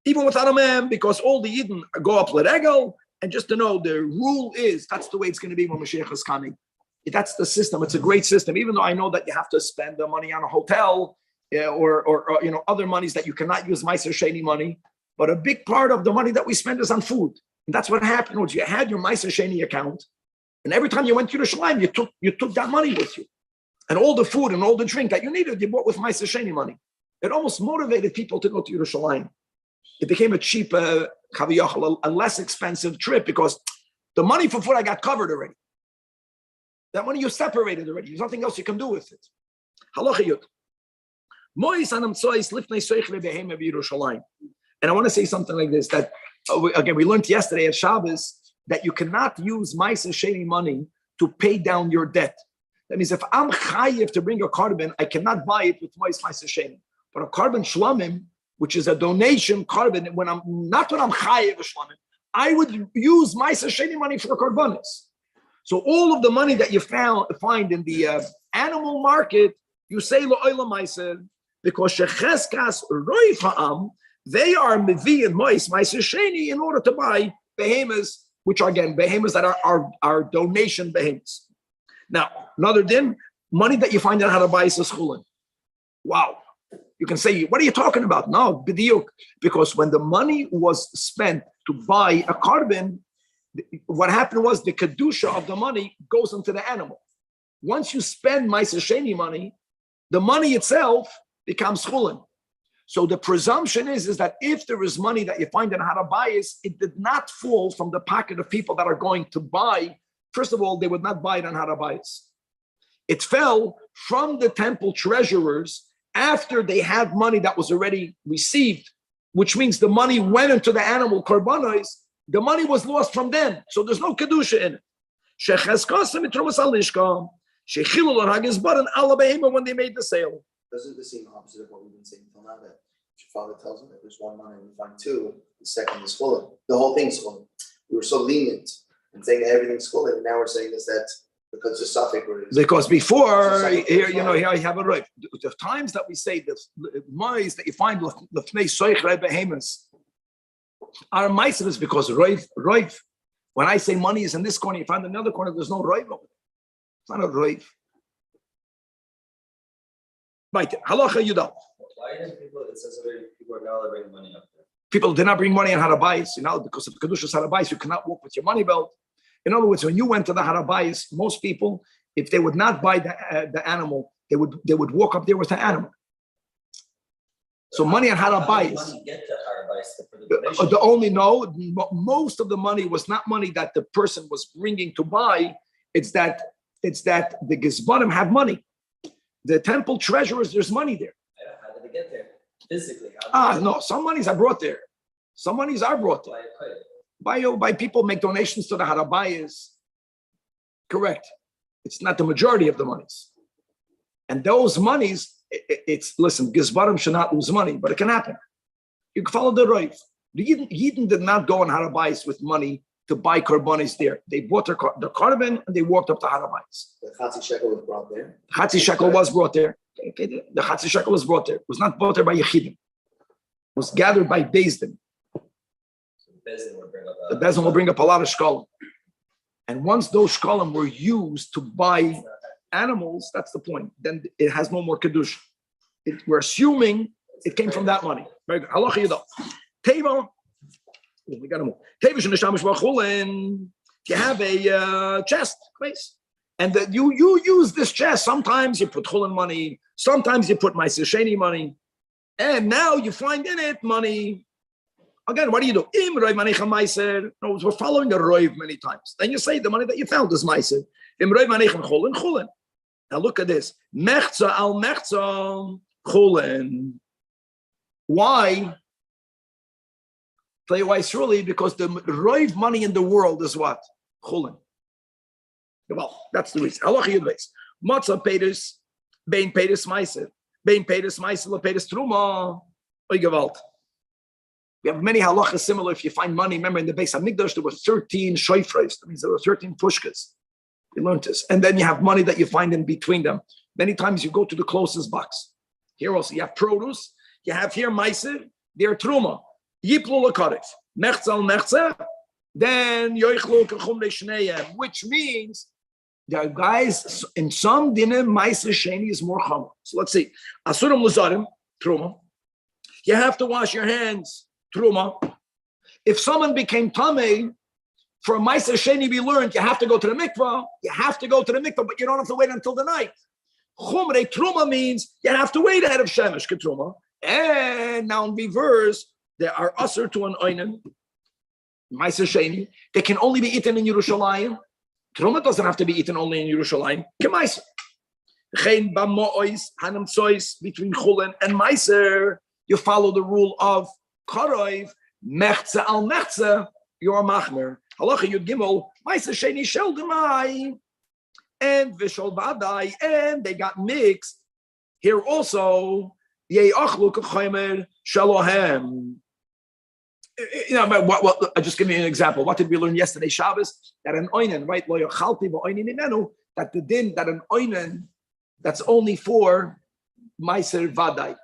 Even without a mem, because all the Yidden go up l'regel. And just to know, the rule is that's the way it's going to be when Mashiach is coming. That's the system. It's a great system. Even though I know that you have to spend the money on a hotel or other monies that you cannot use Ma'aser Sheni money, but a big part of the money that we spend is on food. And that's what happened was you had your Ma'aser Sheni account, and every time you went to Yerushalayim, you took that money with you, and all the food and all the drink that you needed, you bought with Ma'aser Sheni money. It almost motivated people to go to Yerushalayim. It became a cheap, a less expensive trip because the money for food I got covered already. That money you separated already. There's nothing else you can do with it. Halacha Yud. And I want to say something like this, that again, we learned yesterday at Shabbos that you cannot use Ma'aser Sheni money to pay down your debt. That means if I'm chayiv to bring a carbon, I cannot buy it with Ma'aser Sheni. But a carbon shlamim, which is a donation carbon, when I'm chayiv shlamim, I would use Ma'aser Sheni money for karbanis. So all of the money that you find in the animal market, you say lo'olam Ma'aser, because shecheskas roif ha'am, they are mevi and Ma'aser Sheni in order to buy behemoths, which are again behemoths that are donation behemoths. Now, another din, money that you find out how to buy is chulin. Wow. You can say, what are you talking about? No, b'diuk, because when the money was spent to buy a carbon, what happened was the kedusha of the money goes into the animal. Once you spend Ma'aser Sheni money, the money itself becomes chulin. So the presumption is that if there is money that you find in Harabayis, it did not fall from the pocket of people that are going to buy. First of all, they would not buy it on Harabayis. It fell from the temple treasurers after they had money that was already received, which means the money went into the animal korbanos. The money was lost from them, so there's no kedusha in it. When they made the sale. Doesn't this seem opposite of what we've been saying until now? That your father tells him that there's one money and you find two, the second is full. The whole thing's full. We were so lenient and saying that everything's full, and now we're saying this that because the suffix. Because before here you have a right. The times that we say the monies that you find the behemoths are ma'aser because roiv. When I say money is in this corner, you find another corner. There's no roiv over there. It's not a roiv. Right, halacha yudal. Why did people? It says people are not allowed to bring money up there. People did not bring money in Harabayis, because of Kedushas Harabayis, you cannot walk with your money belt. In other words, when you went to the Harabayis, most people, if they would not buy the animal, they would walk up there with the animal. So money in Harabayis. Money get to Harabayis for the most of the money was not money that the person was bringing to buy. It's that the Gizbanim have money. The temple treasurers, there's money there. How did they get there? Physically. No, some monies are brought there. Some monies are brought there. By people make donations to the Harabayis. Correct. It's not the majority of the monies. And those monies, listen, Gizbarim should not lose money, but it can happen. You can follow the Roiv. The Yidden did not go on Harabayis with money to buy korbanos there. They bought the carbon and they walked up to Harabayis. The Chatzi Shekel was brought there. Chatzi Shekel was brought there. The Chatzi Shekel was brought there. It was not brought there by Yechidim. It was gathered by Bezdin. The Bezdin will bring up a lot of shkolim. And once those shkolim were used to buy animals, that's the point. Then it has no more kedusha. We're assuming it came from that money. Very good. Halacha yudal. Teva. We got to move. You have a chest, please, and you use this chest. Sometimes you put chulin money, sometimes you put Ma'aser Sheni money, and now you find in it money. Again, what do you do? No, we're following the roiv many times. Then you say the money that you found is Ma'aser. Now look at this. Mechza al mechza chulen. Why? Tell you why it's really because the roiv money in the world is what? Chulen. Well, that's the reason. Halacha yud beis. Matzah pedus, bein pedus meiser. Bein pedus meiser, le pedus truma. Oy gewalt. We have many halachas similar. If you find money, remember in the Beis Hamikdash there were 13 shoifres. That means there were 13 pushkas. We learned this. And then you have money that you find in between them. Many times you go to the closest box. Here also you have produce. You have here meiser. There truma. Yiplu lekarif. Mechzal mechza. Then yoichlu kechum leishneiyem, which means there are guys in some dinner meiser sheni is more common. So let's see. Asurim luzarim truma. You have to wash your hands. Truma. If someone became tamei, for a meiser sheni we learned you have to go to the mikvah. You have to go to the mikvah, but you don't have to wait until the night. Chumrei truma means you have to wait ahead of shemesh ketruma. And now in reverse, there are usher to an oinen, meiser sheni. They can only be eaten in Yerushalayim. Truma doesn't have to be eaten only in Yerushalayim. Kemeiser. Chein b'mo'ois hanam tzois between chulen and meiser. You follow the rule of Karoiv, mechza al mechza, you're machmer. Halacha yud gimel, meiser sheni shel demai, and vishol vadai, and they got mixed. Here also, yei achlu k'chaymer shalohem. You know, what, I'll just give you an example. What did we learn yesterday, Shabbos? That an oinen, right? Lo yochalti v'oinin inenu, that the din, that an oinen, that's only for meiser vadai.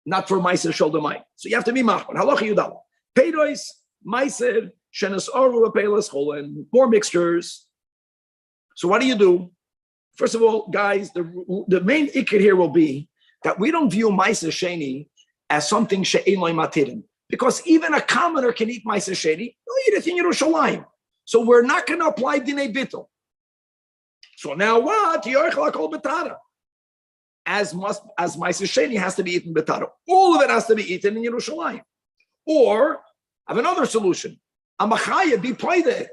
Not for meiser sholdamai. So you have to be machman. Halacha yudal. Peiros, meiser, shenas oru, pelas cholen. More mixtures. So what do? First of all, guys, the main ikir here will be that we don't view meiser sheni as something she'ein loy matirin. Because even a commoner can eat meiser sheni. They'll eat it in Yerushalayim. So we're not going to apply dinei bittul. So now what? Yoichel kol betara. As meiser sheni has to be eaten betara. All of it has to be eaten in Yerushalayim. Or I have another solution. Amachaya be played it.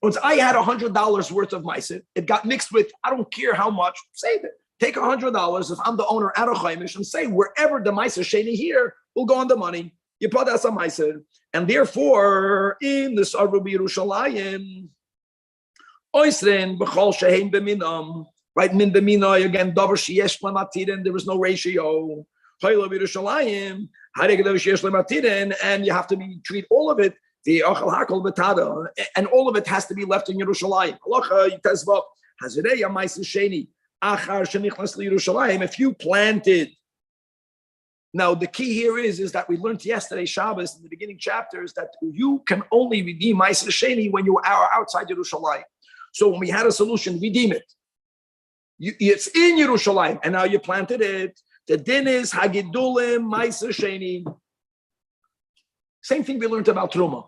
Once I had $100 worth of meiser, it got mixed with I don't care how much. Save it. Take $100 if I'm the owner at a chaimish and say wherever the meiser sheni here will go on the money. You put that some meiser, and therefore in this Arbu Yerushalayim, oisrin b'chol shehein b'minam. Right, min b'minoi again. Davar sheyesh lematirin. There was no ratio. Chayla b'Yerushalayim. Hareg davar sheyesh lematirin, and you have to treat all of it. The achal hakol betada, and all of it has to be left in Yerushalayim. Halacha yitezvah hazireya ma'aser sheni achar shenichnas liYerushalayim. If you planted, now the key here is that we learned yesterday Shabbos in the beginning chapters that you can only redeem ma'aser sheni when you are outside Yerushalayim. So when we had a solution, redeem it. It's in Yerushalayim, and now you planted it. The din is hagidulim ma'aser sheni. Same thing we learned about truma,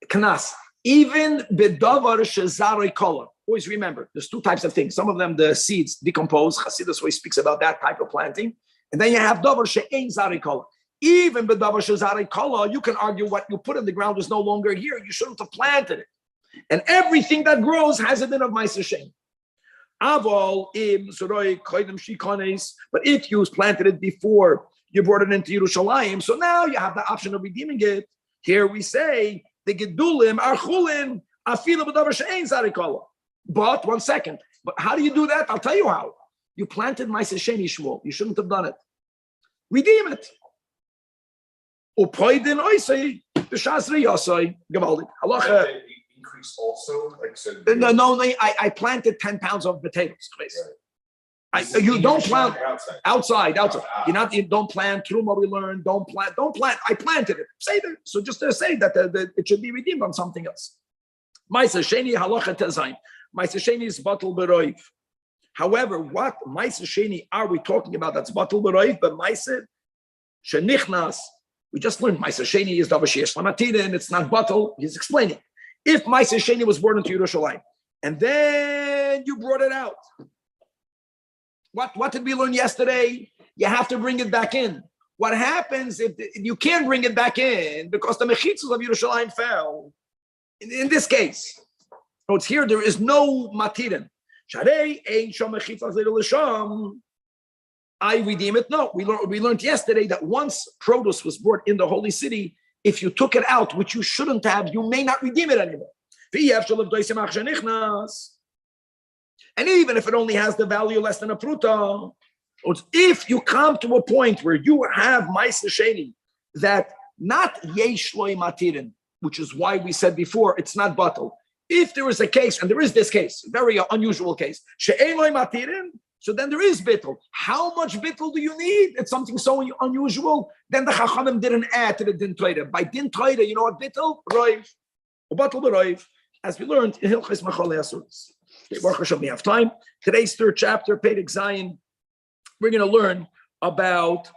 knas. Even bedavar shezarei kola. Always remember, there's two types of things. Some of them the seeds decompose. Chassidus always speaks about that type of planting, and then you have davar she'ein zarei kola. Even bedavar shezarei kola, you can argue what you put in the ground is no longer here. You shouldn't have planted it, and everything that grows has a din of ma'aser sheni. Aval im soroi koydem shikones. But if you planted it before you brought it into Yerushalayim, so now you have the option of redeeming it. Here we say the gedulim are chulin afilu b'davar she'ein zarei kola. But one second. But how do you do that? I'll tell you how. You planted ma'aser sheni shmuel. You shouldn't have done it. Redeem it. Upoidin oisei b'shas riyasei gevaldik. Halacha. Increase also, like so. No. I planted 10 pounds of potatoes. Right. You don't plant outside. Ah. You don't plant. Truma we learned. Don't plant. I planted it. Say that. So just to say that it should be redeemed on something else. Ma'aser sheni halacha tezayin. Ma'aser sheni is batul b'roiv. However, what ma'aser sheni are we talking about? That's batul b'roiv, but ma'aser shenichnas. We just learned ma'aser sheni is davar sheyesh lamatirin. It's not batul. He's explaining. If ma'aser sheni was brought into Yerushalayim, and then you brought it out, what did we learn yesterday? You have to bring it back in. What happens if you can't bring it back in because the mechitzos of Yerushalayim fell? In this case, notes here there is no matirin. I redeem it. No, we learned yesterday that once produce was brought in the holy city, if you took it out, which you shouldn't have, you may not redeem it anymore. And even if it only has the value less than a pruta, if you come to a point where you have ma'aser sheni that not yesh loy matirin, which is why we said before it's not batal. If there is a case, and there is this case, very unusual case, she'ein loy matirin, so then there is bittul. How much bittul do you need? It's something so unusual. Then the Chachamim didn't add to the din Torah. By din Torah, you know what bittul? Roiv. Ubatul b'roiv. As we learned in Hilchos Macholei Asuros. Baruch Hashem, we have time. Today's third chapter, Perek Zayin, we're going to learn about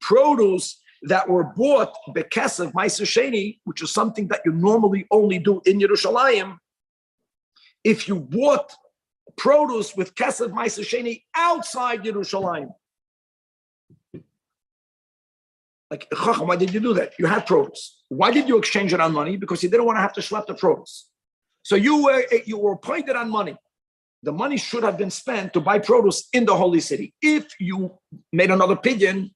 produce that were bought bekesef ma'aser sheni, which is something that you normally only do in Yerushalayim. If you bought produce with kesef ma'aser sheni outside Yerushalayim, like Chacham, why did you do that? You had produce. Why did you exchange it on money? Because you didn't want to have to schlep the produce. So you were appointed on money. The money should have been spent to buy produce in the holy city. If you made another pidyon,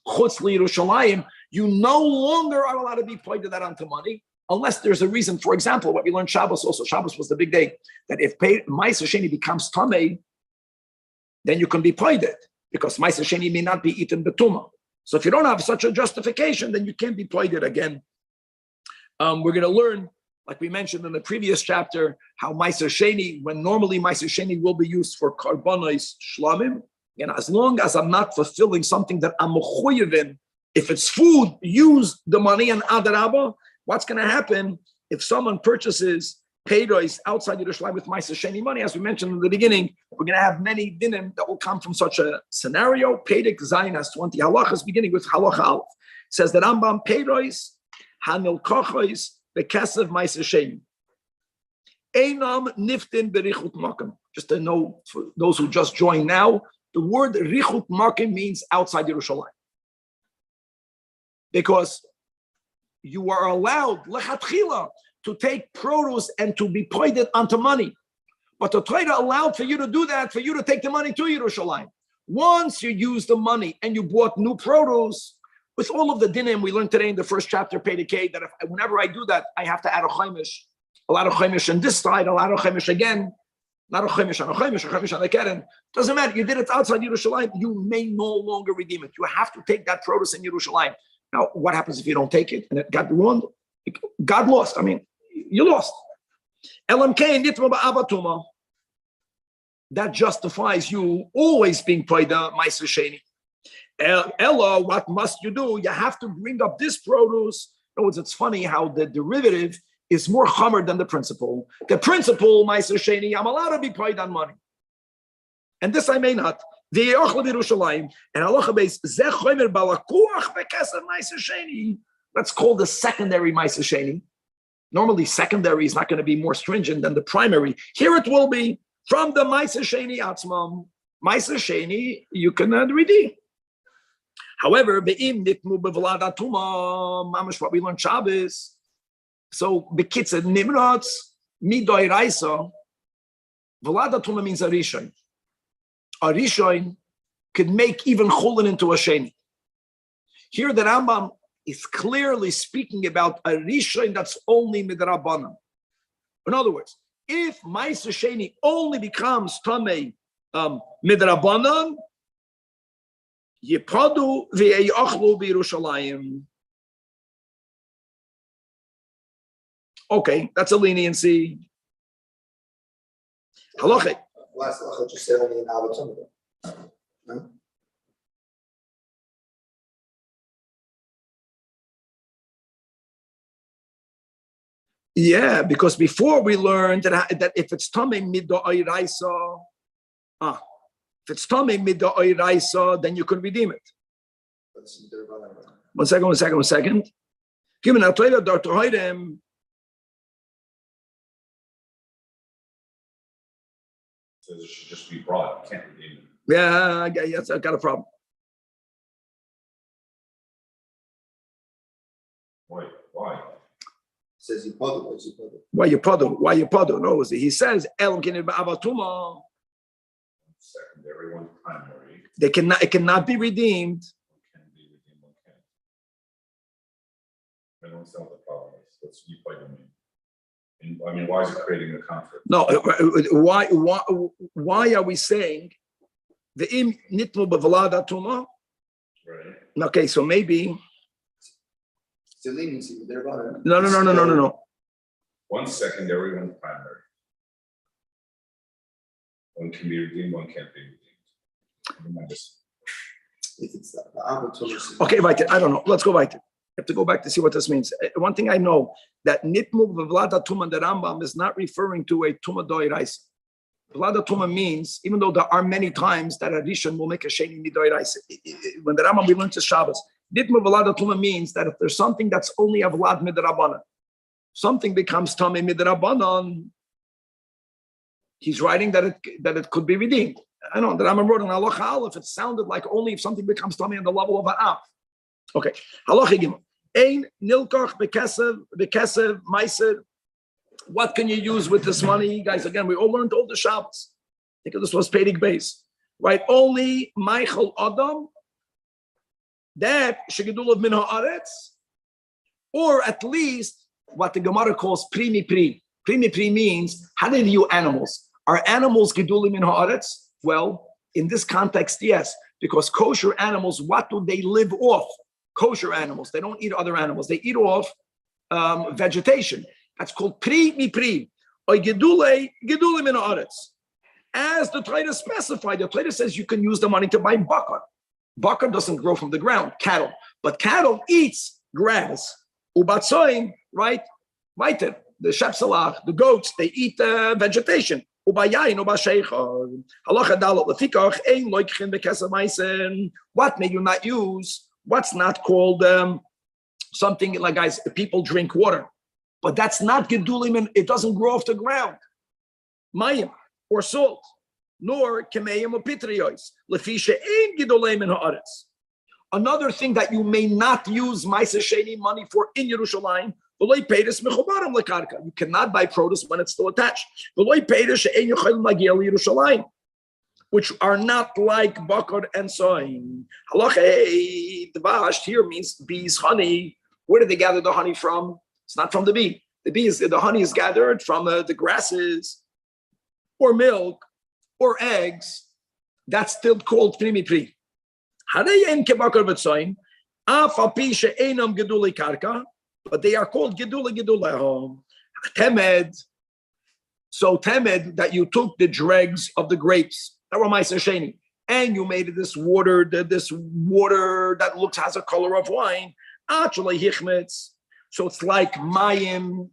chutz Yerushalayim, you no longer are allowed to be appointed that onto money, unless there's a reason. For example, what we learned Shabbos also. Shabbos was the big day that if ma'aser sheni becomes tamei, then you can be appointed because ma'aser sheni may not be eaten betuma. So if you don't have such a justification, then you can't be appointed again. We're going to learn, like we mentioned in the previous chapter, how ma'aser sheni, when normally ma'aser sheni will be used for karbanos shlamim, and as long as I'm not fulfilling something that I'm mechuyev in, if it's food, use the money and adarabah. What's going to happen if someone purchases peiros outside Yerushalayim with ma'aser sheni money? As we mentioned in the beginning, we're going to have many dinim that will come from such a scenario. Perek Zayin has 20 halachas, beginning with halacha aleph. It says that Rambam peiros hanilkochos bekesef ma'aser sheni einam niftin berichut makom. Just to know, for those who just joined now, the word richut makom means outside Yerushalayim, because you are allowed lechatchila to take produce and to be pointed onto money, but the Torah allowed for you to do that, for you to take the money to Yerushalayim. Once you use the money and you bought new produce, with all of the dinim we learned today in the first chapter, Perek, that whenever I do that, I have to add a lot of chaimish on this side, a lot of chaimish again, a lot of chaimish on a chaimish on a keren. Doesn't matter. You did it outside Yerushalayim, you may no longer redeem it. You have to take that produce in Yerushalayim. Now, what happens if you don't take it and it got ruined? God lost. I mean, you lost. That justifies you always being paid ma'aser sheni. Ella, what must you do? You have to bring up this produce. In other words, it's funny how the derivative is more chamer than the principle. The principle, ma'aser sheni, I'm allowed to be paid on money, and this I may not. The Yerushalayim and halacha base zeh chomer balakuach bekesef ma'aser sheni. That's called the secondary ma'aser sheni. Normally, secondary is not going to be more stringent than the primary. Here it will be from the ma'aser sheni atzmam. Ma'aser sheni you can redeem. However, be'im nitmu bevlada tuma, mamash what we learned Shabbos. So bekitzer nimrots midoy raisa. V'lada tuma means a rishon. A rishon could make even chulin into a sheni. Here the Rambam is clearly speaking about a rishon that's only midrabanan. In other words, if ma'aser sheni only becomes tamei midrabanan, yipadu v'yachlu b'Yerushalayim. Okay, that's a leniency. Halacha. Last halacha just said only an avatar. No? Yeah, because before we learned that if it's tamei midda oiraisa, if it's tamei midda oiraisa, then you can redeem it. One second. Given a Torah dar tohaydem. Says it should just be brought. You can't redeem it. Yeah, yes, I got a problem. Wait, why? Says you puddle. Why you puddle? No, he says secondary, one primary. it cannot be redeemed. One can be redeemed, one can't. I don't see what the problem is. What's you quite mean? I mean, why is it creating a conflict? No, why are we saying the im nitmu b'valada tuma? Right. Okay, so maybe. It's a leniency, but they're about it. No. One secondary, one primary. One can be redeemed, one can't be redeemed. If it's the opportunity. Okay, right. I don't know. Let's go right. I have to go back to see what this means. One thing I know, that nitmu v'vlada tuma the Rambam is not referring to a tuma doiraisa. Vlada tuma means, even though there are many times that a rishon will make a sheni midoiraisa. When the Rambam we learn to Shabbos, nitmu v'vlada tuma means that if there's something that's only a vlad midrabanan, something becomes tamei midrabanan. He's writing that it could be redeemed. I know the Rambam wrote in Halacha Aleph. It sounded like only if something becomes tamei on the level of an av. Okay, Halacha Gimel. Ein nilkach bekesev meiser. What can you use with this money, guys? Again, we all learned all the Shabbos. I think this was Pedig base, right? Only Michael Adam that shegedulav min haaretz, or at least what the Gemara calls primi pri. Primi pri means how do you animals? Are animals gedulim min haaretz? Well, in this context, yes, because kosher animals, what do they live off? Kosher animals, they don't eat other animals. They eat off vegetation. That's called pri mi pri. Or gedulim min haaretz. As the Torah specified, the Torah says you can use the money to buy bakar. Bakar doesn't grow from the ground, cattle. But cattle eats grass. Ubatsoim, right? The shepselach, the goats, they eat vegetation. What may you not use? What's not called something like, guys, people drink water. But that's not gedulim, it doesn't grow off the ground. Mayim or salt, nor kemeim or pitriyos. Lefisha ein gedulim in haaretz. Another thing that you may not use ma'aser sheni money for in Yerushalayim, you cannot buy produce when it's still attached. Which are not like bakar and soim. Halacha dvash here means bees, honey. Where do they gather the honey from? It's not from the bee. The honey is gathered from the grasses, or milk, or eggs. That's still called primi pri. But they are called gedula. Temed. So temed, that you took the dregs of the grapes, that were ma'aser sheni, and you made this water that has a color of wine. Actually, hichmetz. So it's like mayim.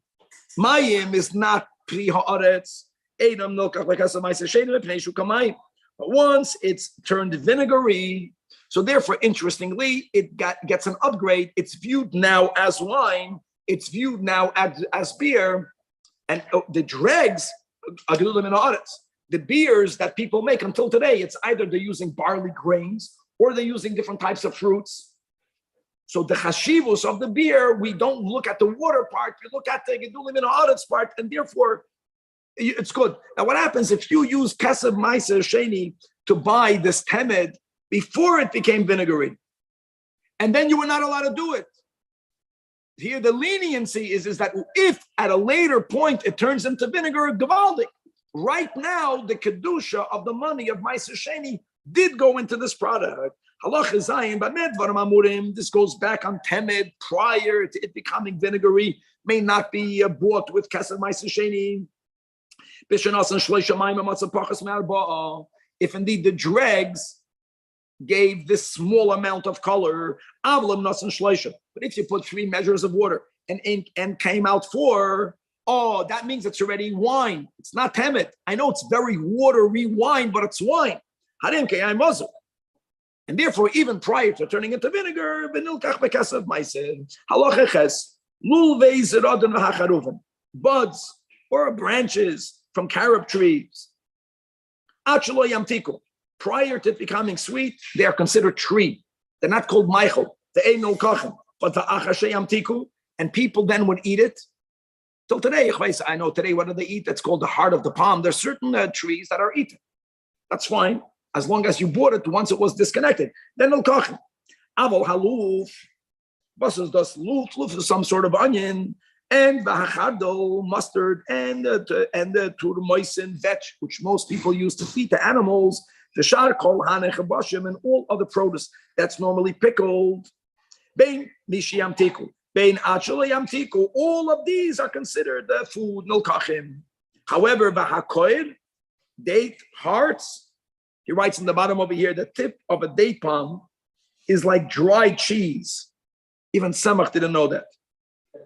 Mayim is not pri haaretz. Edam nilkach lekasa ma'aser sheni lepnei shu kamayim. But once it's turned vinegary, so therefore, interestingly, it gets an upgrade. It's viewed now as wine. It's viewed now as beer. And the dregs, the beers that people make until today, it's either they're using barley grains or they're using different types of fruits. So the chashivus of the beer, we don't look at the water part, we look at the gedulim in haaretz part, and therefore it's good. Now, what happens if you use kesef ma'aser sheni to buy this temed before it became vinegary, and then you were not allowed to do it? Here, the leniency is that if at a later point it turns into vinegar, gavaldik. Right now, the kedusha of the money of ma'aser sheni did go into this product. Halacha zayin, but this goes back on temed prior to it becoming vinegary, may not be bought with kesef ma'aser sheni. If indeed the dregs gave this small amount of color, but if you put 3 measures of water and ink and came out 4, that means it's already wine. It's not temet. I know it's very watery wine, but it's wine. And therefore, even prior to turning into vinegar, buds or branches from carob trees, prior to becoming sweet, they are considered tree. They're not called Michael. They ain't no kachem. But the achashe yamtiku, and people then would eat it. Till today, I know today, what do they eat? That's called the heart of the palm. There's certain trees that are eaten. That's fine, as long as you bought it once it was disconnected. Then it'll kochen. Aval haluf, was is das luf? Luf is some sort of onion, and bahachado, mustard, and the turmoisin vetch, which most people use to feed the animals, the charcoal, hanechabashim, and all other produce that's normally pickled. Bein mishiyam tiku, bein achalayam tiku. All of these are considered food nilkachim. However, bahakoir, date hearts. He writes in the bottom over here, the tip of a date palm is like dried cheese. Even Samach didn't know that.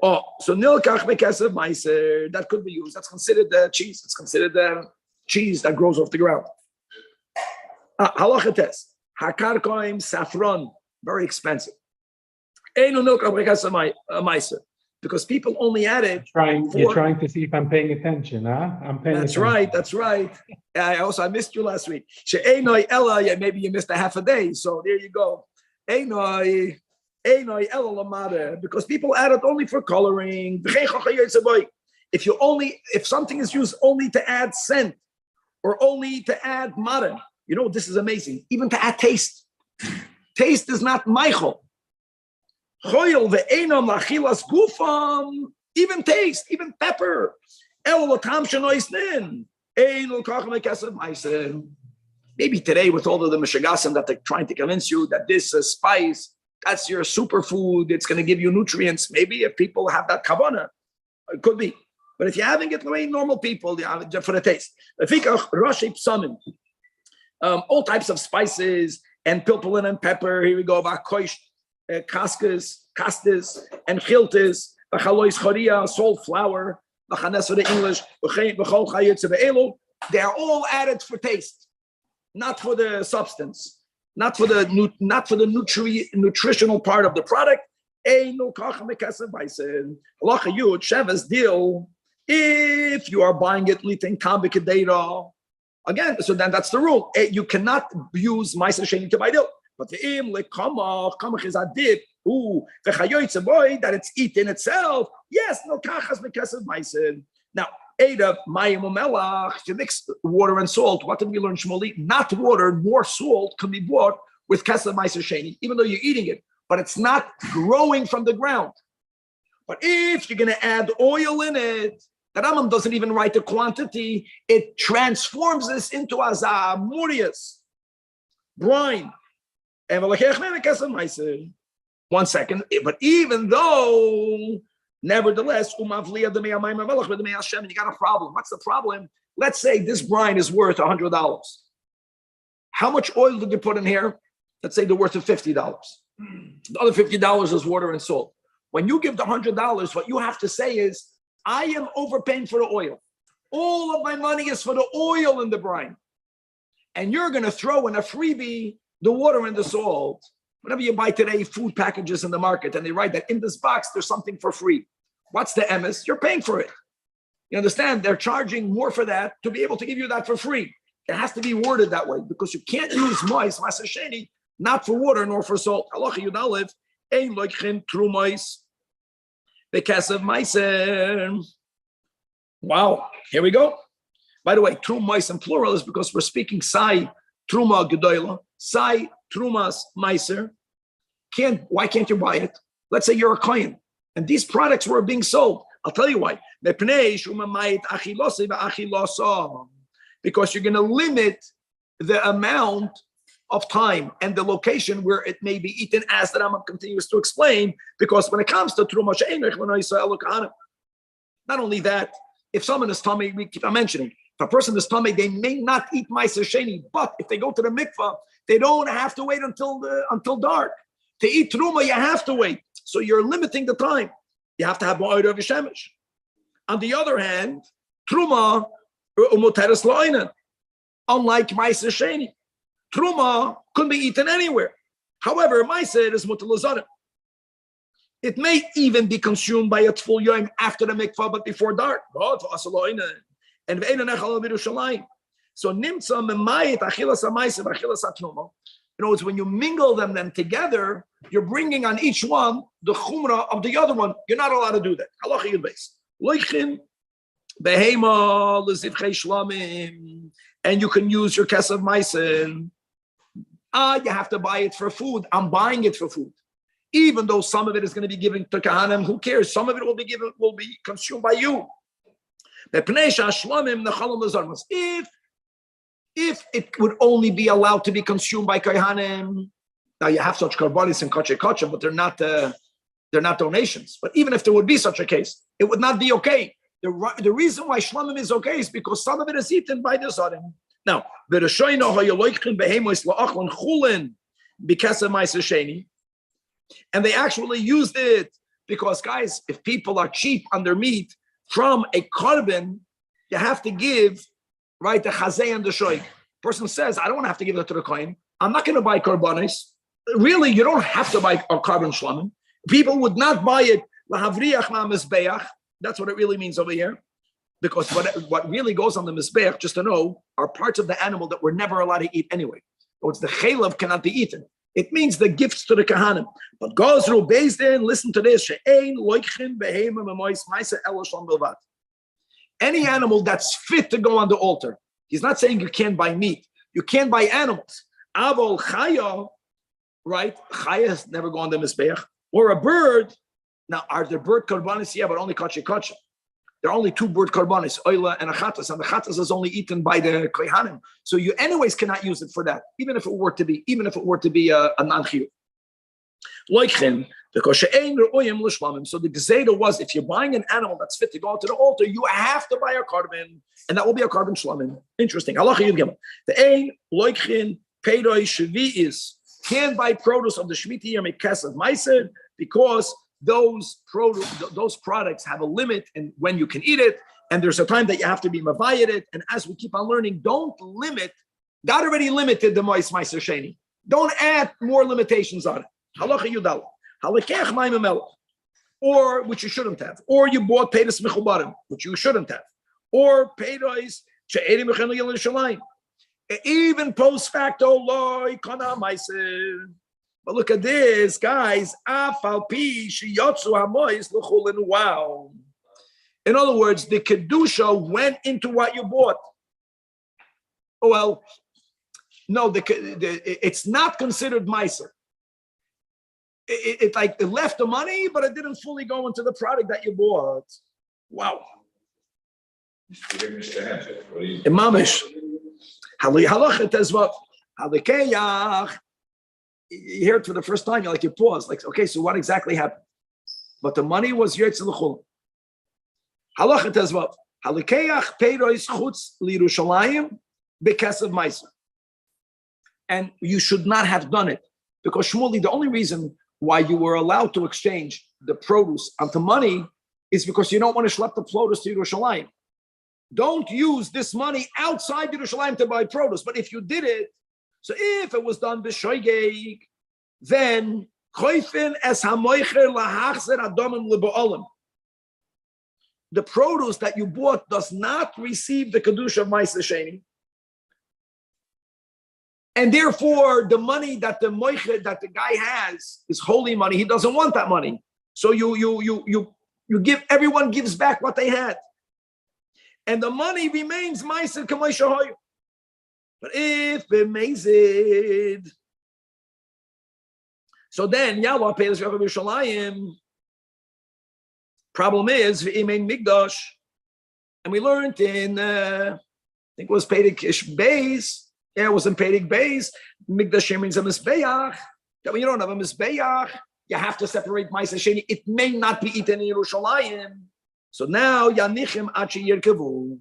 Oh, so nilkach bekesav meiser, that could be used. That's considered the cheese. It's considered the cheese that grows off the ground. Halacha test. Hakarkoim saffron, very expensive. Eino nilkach bekesav meiser, because people only add it. You're trying to see if I'm paying attention, huh? I'm paying attention. That's right. I missed you last week. She'enoi ella, yeah, maybe you missed a half a day. So there you go. Einoi ella lamada, because people add it only for coloring. If something is used only to add scent or only to add mada, this is amazing. Even to add taste. Taste is not meichel. Choyel ve'enam lachilas gufam, even taste, even pepper. Maybe today, with all of the mishagasim that they're trying to convince you that this spice, that's your superfood, it's going to give you nutrients. Maybe if people have that kavanah, it could be. But if you're having it the way normal people, for the taste. All types of spices and pilpulin and pepper. Here we go. Kaskas, and chiltis, chalois choria, salt, flour, chanes for the English, they are all added for taste, not for the substance, not for the nutritional part of the product. Deal if you are buying it again, so then that's the rule. You cannot use ma'aser sheni to buy deal. But the im kamach is a dip. That it's eaten itself. Yes, no kachas mekasef ma'aser. Now, Ada mayim umelach. If you mix water and salt, what did we learn, Shmoli? Not water, more salt can be bought with kasef ma'aser sheni, even though you're eating it, but it's not growing from the ground. But if you're going to add oil in it, the Rambam doesn't even write the quantity. It transforms this into azamurias, brine. And 1 second, but even though, nevertheless, you got a problem. What's the problem? Let's say this brine is worth $100. How much oil did you put in here? Let's say they're worth of $50. The other $50 is water and salt. When you give the $100, what you have to say is, I am overpaying for the oil. All of my money is for the oil in the brine. And you're going to throw in a freebie the water and the salt. Whenever you buy today food packages in the market and they write that in this box there's something for free. What's the emes? You're paying for it. You understand? They're charging more for that to be able to give you that for free. It has to be worded that way because you can't use mois, ma'aser sheni, not for water nor for salt. Halacha yudalev, ein loichin trumais, bekasav ma'aser. Wow, here we go. By the way, trumais in plural is because we're speaking sai truma gedola. Sai trumas meiser. Why can't you buy it? Let's say you're a kohen and these products were being sold. I'll tell you why. Because you're going to limit the amount of time and the location where it may be eaten, as the Rambam continues to explain. Because when it comes to truma she'enech, not only that, if someone is tummy, we keep on mentioning, if a person is tummy, they may not eat ma'aser sheni, but if they go to the mikvah, they don't have to wait until dark. To eat truma, you have to wait. So you're limiting the time. You have to have more oil of shemesh. On the other hand, truma umuteres la'oinen. Unlike ma'aser sheni, truma couldn't be eaten anywhere. However, ma'aser is mutar l'zarim. It may even be consumed by a full yom after the mikvah, but before dark. And so nimtza memayit achilas ha'ma'aser v'achilas ha'truma. In other words, when you mingle them together, you're bringing on each one the chumrah of the other one. You're not allowed to do that. Halacha yud beis. Loichin behema l'zivchei shlamim, and you can use your kesef maisen. You have to buy it for food. I'm buying it for food. Even though some of it is going to be given to Kahanim, who cares? Some of it will be consumed by you. If it would only be allowed to be consumed by Kahanim, now you have such karbanis and kache, but they're not donations. But even if there would be such a case, it would not be okay. The reason why shlamim is okay is because some of it is eaten by the zarim. Now, because of Ma'aser Sheni, and they actually used it because, guys, if people are cheap on their meat from a carbon, you have to give, right, the chazeh and the shoik. Person says, I don't want to have to give it to the kohen. I'm not going to buy karbanis. Really, you don't have to buy a carbon shlamim. People would not buy it lahavriach ma'mizbeach. That's what it really means over here. Because what really goes on the mizbeach, just to know, are parts of the animal that we're never allowed to eat anyway. So it's the chaylev cannot be eaten. It means the gifts to the kahanim. But Gozru based in, listen to this. Any animal that's fit to go on the altar. He's not saying you can't buy meat. You can't buy animals. Avol chaya, right? Chayas never go on the mizbeach. Or a bird. Now, are there bird karbanis? Yeah, but only kache. There are only two bird karbanis, oila and a chatas, and the chatas is only eaten by the kohanim. So you anyways cannot use it for that, even if it were to be a non-chiyuv. Loichin, because she'ein re'oyim l'shlamim. So the gezeda was, if you're buying an animal that's fit to go to the altar, you have to buy a carbon, and that will be a carbon shlamim. Interesting. Halacha yud gimel. The ein loichin peidoi shvi'is can buy produce of the shmita yom kesef ma'aser because those products have a limit and when you can eat it, and there's a time that you have to be mavayed it. And as we keep on learning, don't limit. God already limited the mois ma'aser sheni. Don't add more limitations on it. Halacha yudal, halakech ma'im melech, or which you shouldn't have, or you bought peiros mechubarim, which you shouldn't have, or peiros she'erim mechenu Yerushalayim. Even post facto loy kana ma'aser. But look at this, guys. Wow. In other words, the kedusha went into what you bought. Well, no, it's not considered meiser. It left the money, but it didn't fully go into the product that you bought. Wow. Imamish. Halachet as well. Halakeyach. You hear it for the first time, you pause, okay, so what exactly happened? But the money was yetz l'chul. Halacha tezvav, halikeach peiros chutz liYerushalayim bekesef ma'aser. And you should not have done it, because Shmuley, the only reason why you were allowed to exchange the produce onto money is because you don't want to schlep the produce to Yerushalayim. Don't use this money outside Yerushalayim to buy produce, but if you did it, so if it was done b'shoigeg, then choifin es hamoicher lahachzer adomim leba'olim. The produce that you bought does not receive the kedusha of Ma'aser Sheni, and therefore the money that the moicher that the guy has is holy money. He doesn't want that money, so you give. Everyone gives back what they had, and the money remains Ma'aser k'may shahoyu. But if b'mezid, so then Yahweh pays Rabbi Yerushalayim. Problem is v'imein migdash, and we learned in I think it was Perek Beis. Yeah, it was in Perek Beis. Migdash means a mizbeach. That when you don't have a mizbeach, you have to separate Ma'aser Sheni. It may not be eaten in Yerushalayim. So now Yanichim Achi Yerkevu.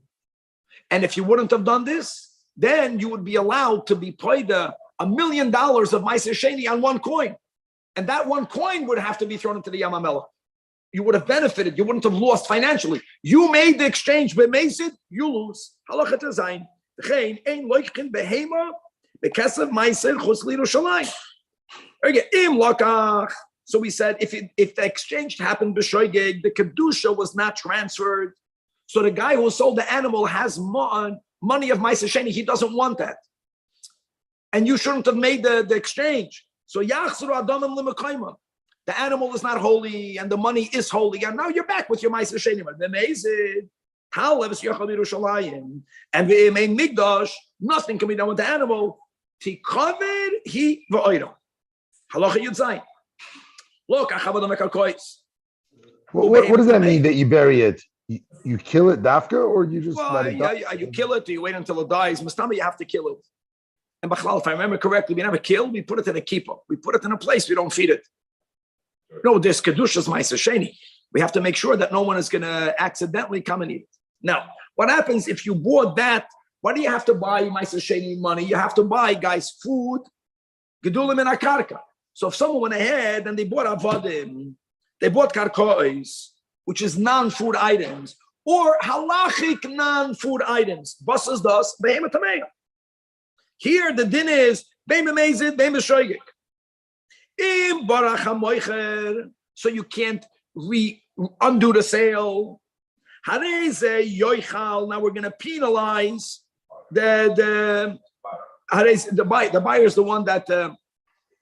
And if you wouldn't have done this, then you would be allowed to be paid $1 million of Ma'aser Sheni on one coin. And that one coin would have to be thrown into the Yam HaMelech. You would have benefited. You wouldn't have lost financially. You made the exchange, b'mezid, you lose. Halacha tezayin. V'chein ein loichin behema bekesef ma'aser chutz liYerushalayim. Again, im lokach. So we said if the exchange happened b'shoigeg, the kedusha was not transferred. So the guy who sold the animal has money of Ma'aser Sheni. He doesn't want that, and you shouldn't have made the exchange. So yachzru adamim l'mekayma. The animal is not holy and the money is holy. And now you're back with your Ma'aser Sheni. Amazing. And the main Migdash, nothing can be done with the animal. Tikover he v'oiro. Halacha Yud Zayin. Look, what does that mean that you bury it? You kill it dafka, or you just let it die? You kill it, you wait until it dies. Mustama, you have to kill it. And Bachlal, if I remember correctly, we never kill, we put it in a kippah. We put it in a place, we don't feed it. No, this Kedushas Ma'aser Sheni. We have to make sure that no one is going to accidentally come and eat it. Now, what happens if you bought that? What do you have to buy Ma'aser Sheni money? You have to buy, guys, food, gedulim and akarka. So if someone went ahead and they bought avadim, they bought karkois, which is non-food items, or halachic non-food items, basas das, behemoth tameya. Here the din is behemoth mezid, behemoth shoygik. Im barach hamoicher, so you can't undo the sale. Hareze yoichal. Now we're going to penalize the buyer. The buyer is the one that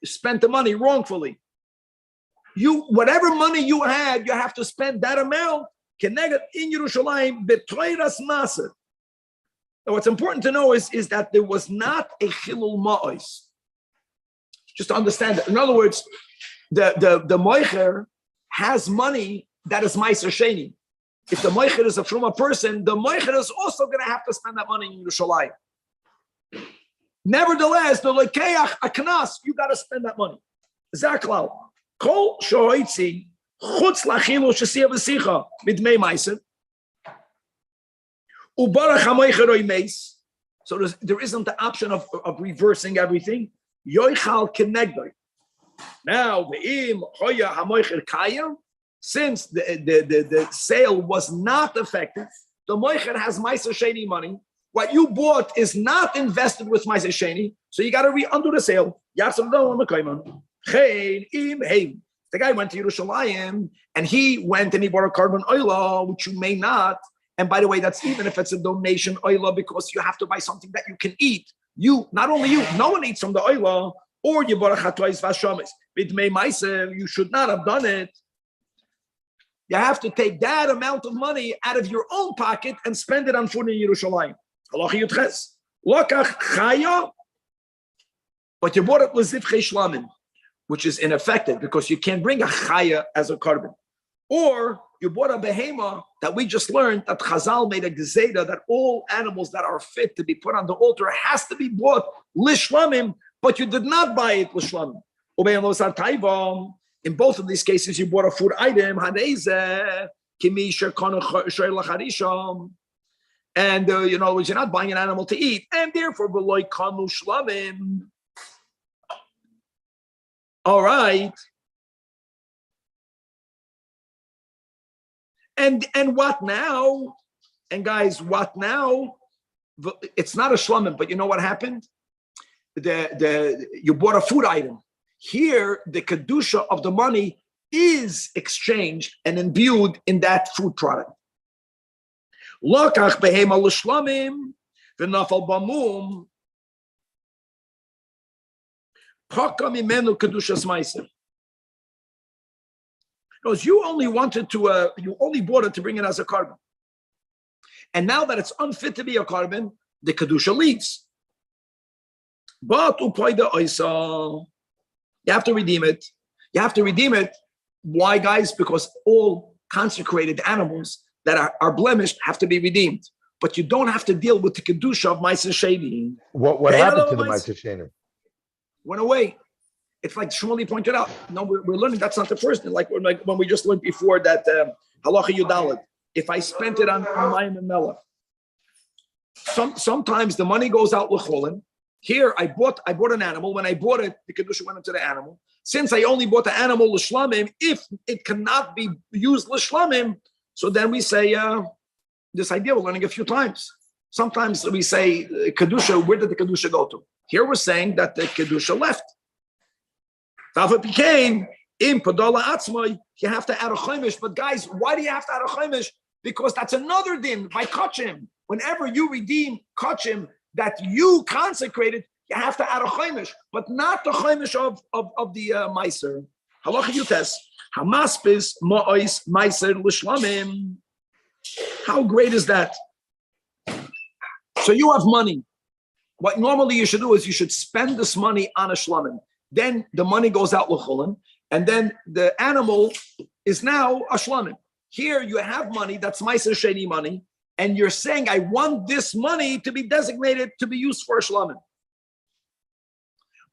spent the money wrongfully. Whatever money you had, you have to spend that amount. Keneged in Yerushalayim betoiras maser. Now, what's important to know is that there was not a chilul ma'os. Just to understand that. In other words, the moicher has money that is ma'aser sheni. If the moicher is from a person, the moicher is also going to have to spend that money in Yerushalayim. Nevertheless, the lekeach aknas, you got to spend that money. Zaklal. Kol shoitzi chutz lachilu shesiya v'sicha midmei ma'aser. Ubarach hamoicher oimeis. So there isn't the option of reversing everything. Yoichal kenegdoi. Now, ve'im hoya hamoicher kayam, since the sale was not effective, the moicher has Ma'aser Sheni money. What you bought is not invested with Ma'aser Sheni, so you got to undo the sale. The guy went to Yerushalayim, and he went and he bought a carbon oila, which you may not. And by the way, that's even if it's a donation oila, because you have to buy something that you can eat. You, not only you, no one eats from the oila, or you bought a chatois vashamis. Bidmei ma'aser, you should not have done it. You have to take that amount of money out of your own pocket and spend it on food in Yerushalayim. Halacha Yudches. Lokach chaya, but you bought it l'zivchei shlamim, which is ineffective because you can't bring a chaya as a carbon. Or you bought a behema that we just learned that Chazal made a gezeda that all animals that are fit to be put on the altar has to be bought lishlamim, but you did not buy it lishlamim. In both of these cases, you bought a food item, and you're not buying an animal to eat, and therefore, all right. And what now? And guys, what now? It's not a shlamim, but you know what happened? You bought a food item. Here, the kedusha of the money is exchanged and imbued in that food product. Lokach behema l'shlamim v'nafal bamum paka mimenu kedushas ma'aser. Because you only bought it to bring it as a carbon. And now that it's unfit to be a carbon, the kedusha leaves. But upoida oisa. You have to redeem it. You have to redeem it. Why, guys? Because all consecrated animals that are blemished have to be redeemed. But you don't have to deal with the kedusha of Ma'aser Sheni. What happened to the Ma'aser Sheni? Went away. It's like Shmuley pointed out. No, we're learning that's not the first thing. Like when we just learned before that halacha yudalad. If I spent it on mayim and melech, sometimes the money goes out l'cholin. Here, I bought an animal. When I bought it, the kedusha went into the animal. Since I only bought the animal l'shlamim, if it cannot be used l'shlamim, so then we say this idea we're learning a few times. Sometimes we say kedusha. Where did the kedusha go to? Here we're saying that the kedusha left. If became in padola atzmai, you have to add a chaimish. But guys, why do you have to add a chaimish? Because that's another din by kachim. Whenever you redeem kachim that you consecrated, you have to add a chaimish, but not the chaimish of the meiser. Halacha Yutes. Hamaspis ma'ois meiser l'shlamim. How great is that? So you have money. What normally you should do is you should spend this money on a shlamim. Then the money goes out l'chulim, and then the animal is now a shlamim. Here you have money, that's meiser sheni money, and you're saying, I want this money to be designated to be used for a shlamim.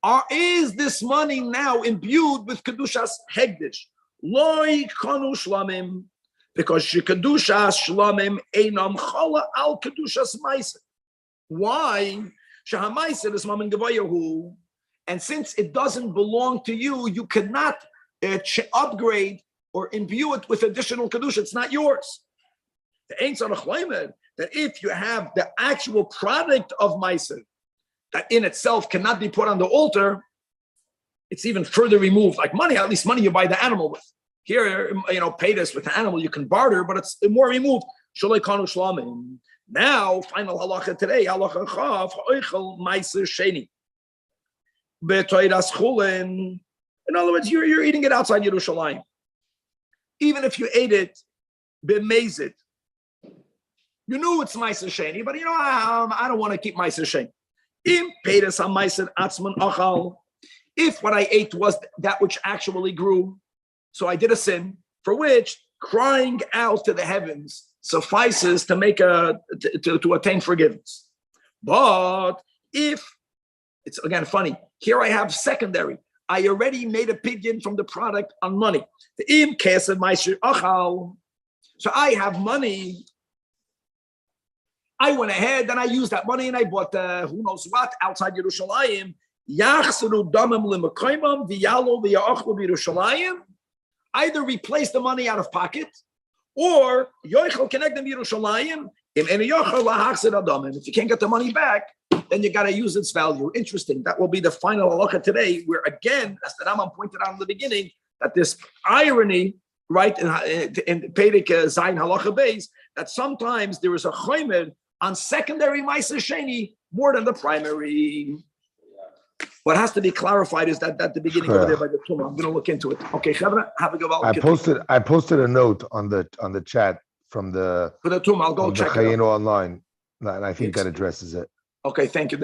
Or is this money now imbued with kedushas hegdish? Loi kanu shlamim, because kedushas shlamim einam chala al kedushas meiser. Why? Shahamaiser is mamin gevayahu, and since it doesn't belong to you, you cannot upgrade or imbue it with additional kedusha. It's not yours. The ain't that if you have the actual product of meiser that in itself cannot be put on the altar, it's even further removed. Like money, at least money you buy the animal with. Here, pay this with the animal, you can barter, but it's more removed. Shalei kanu shlamim. Now, final halacha today, halacha chav, oichel meiser sheni. Betoiras chulin. In other words, you're eating it outside Yerushalayim. Even if you ate it, b'mezid. You knew it's meiser sheni, but I don't want to keep meiser sheni. Im peiras ha-meiser atzman achal. If what I ate was that which actually grew, so I did a sin for which crying out to the heavens suffices to make to attain forgiveness. But if it's again funny, here I have secondary. I already made a pidyon from the product on money. So I have money. I went ahead and I used that money and I bought who knows what outside Yerushalayim. Either replace the money out of pocket, or yoichel connect them Yerushalayim. If you can't get the money back, then you got to use its value. Interesting. That will be the final halacha today, where again, as the Rambam pointed out in the beginning, that this irony, right, in Perek Zayin halacha beis, that sometimes there is a chomer on secondary meiser sheni more than the primary. What has to be clarified is that at the beginning over there by the Tumah. I'm going to look into it. Okay, Chavra, have a good one. I posted a note on the chat from the for the Tumah. I'll go check it out. online, and I think that addresses it. Okay, thank you.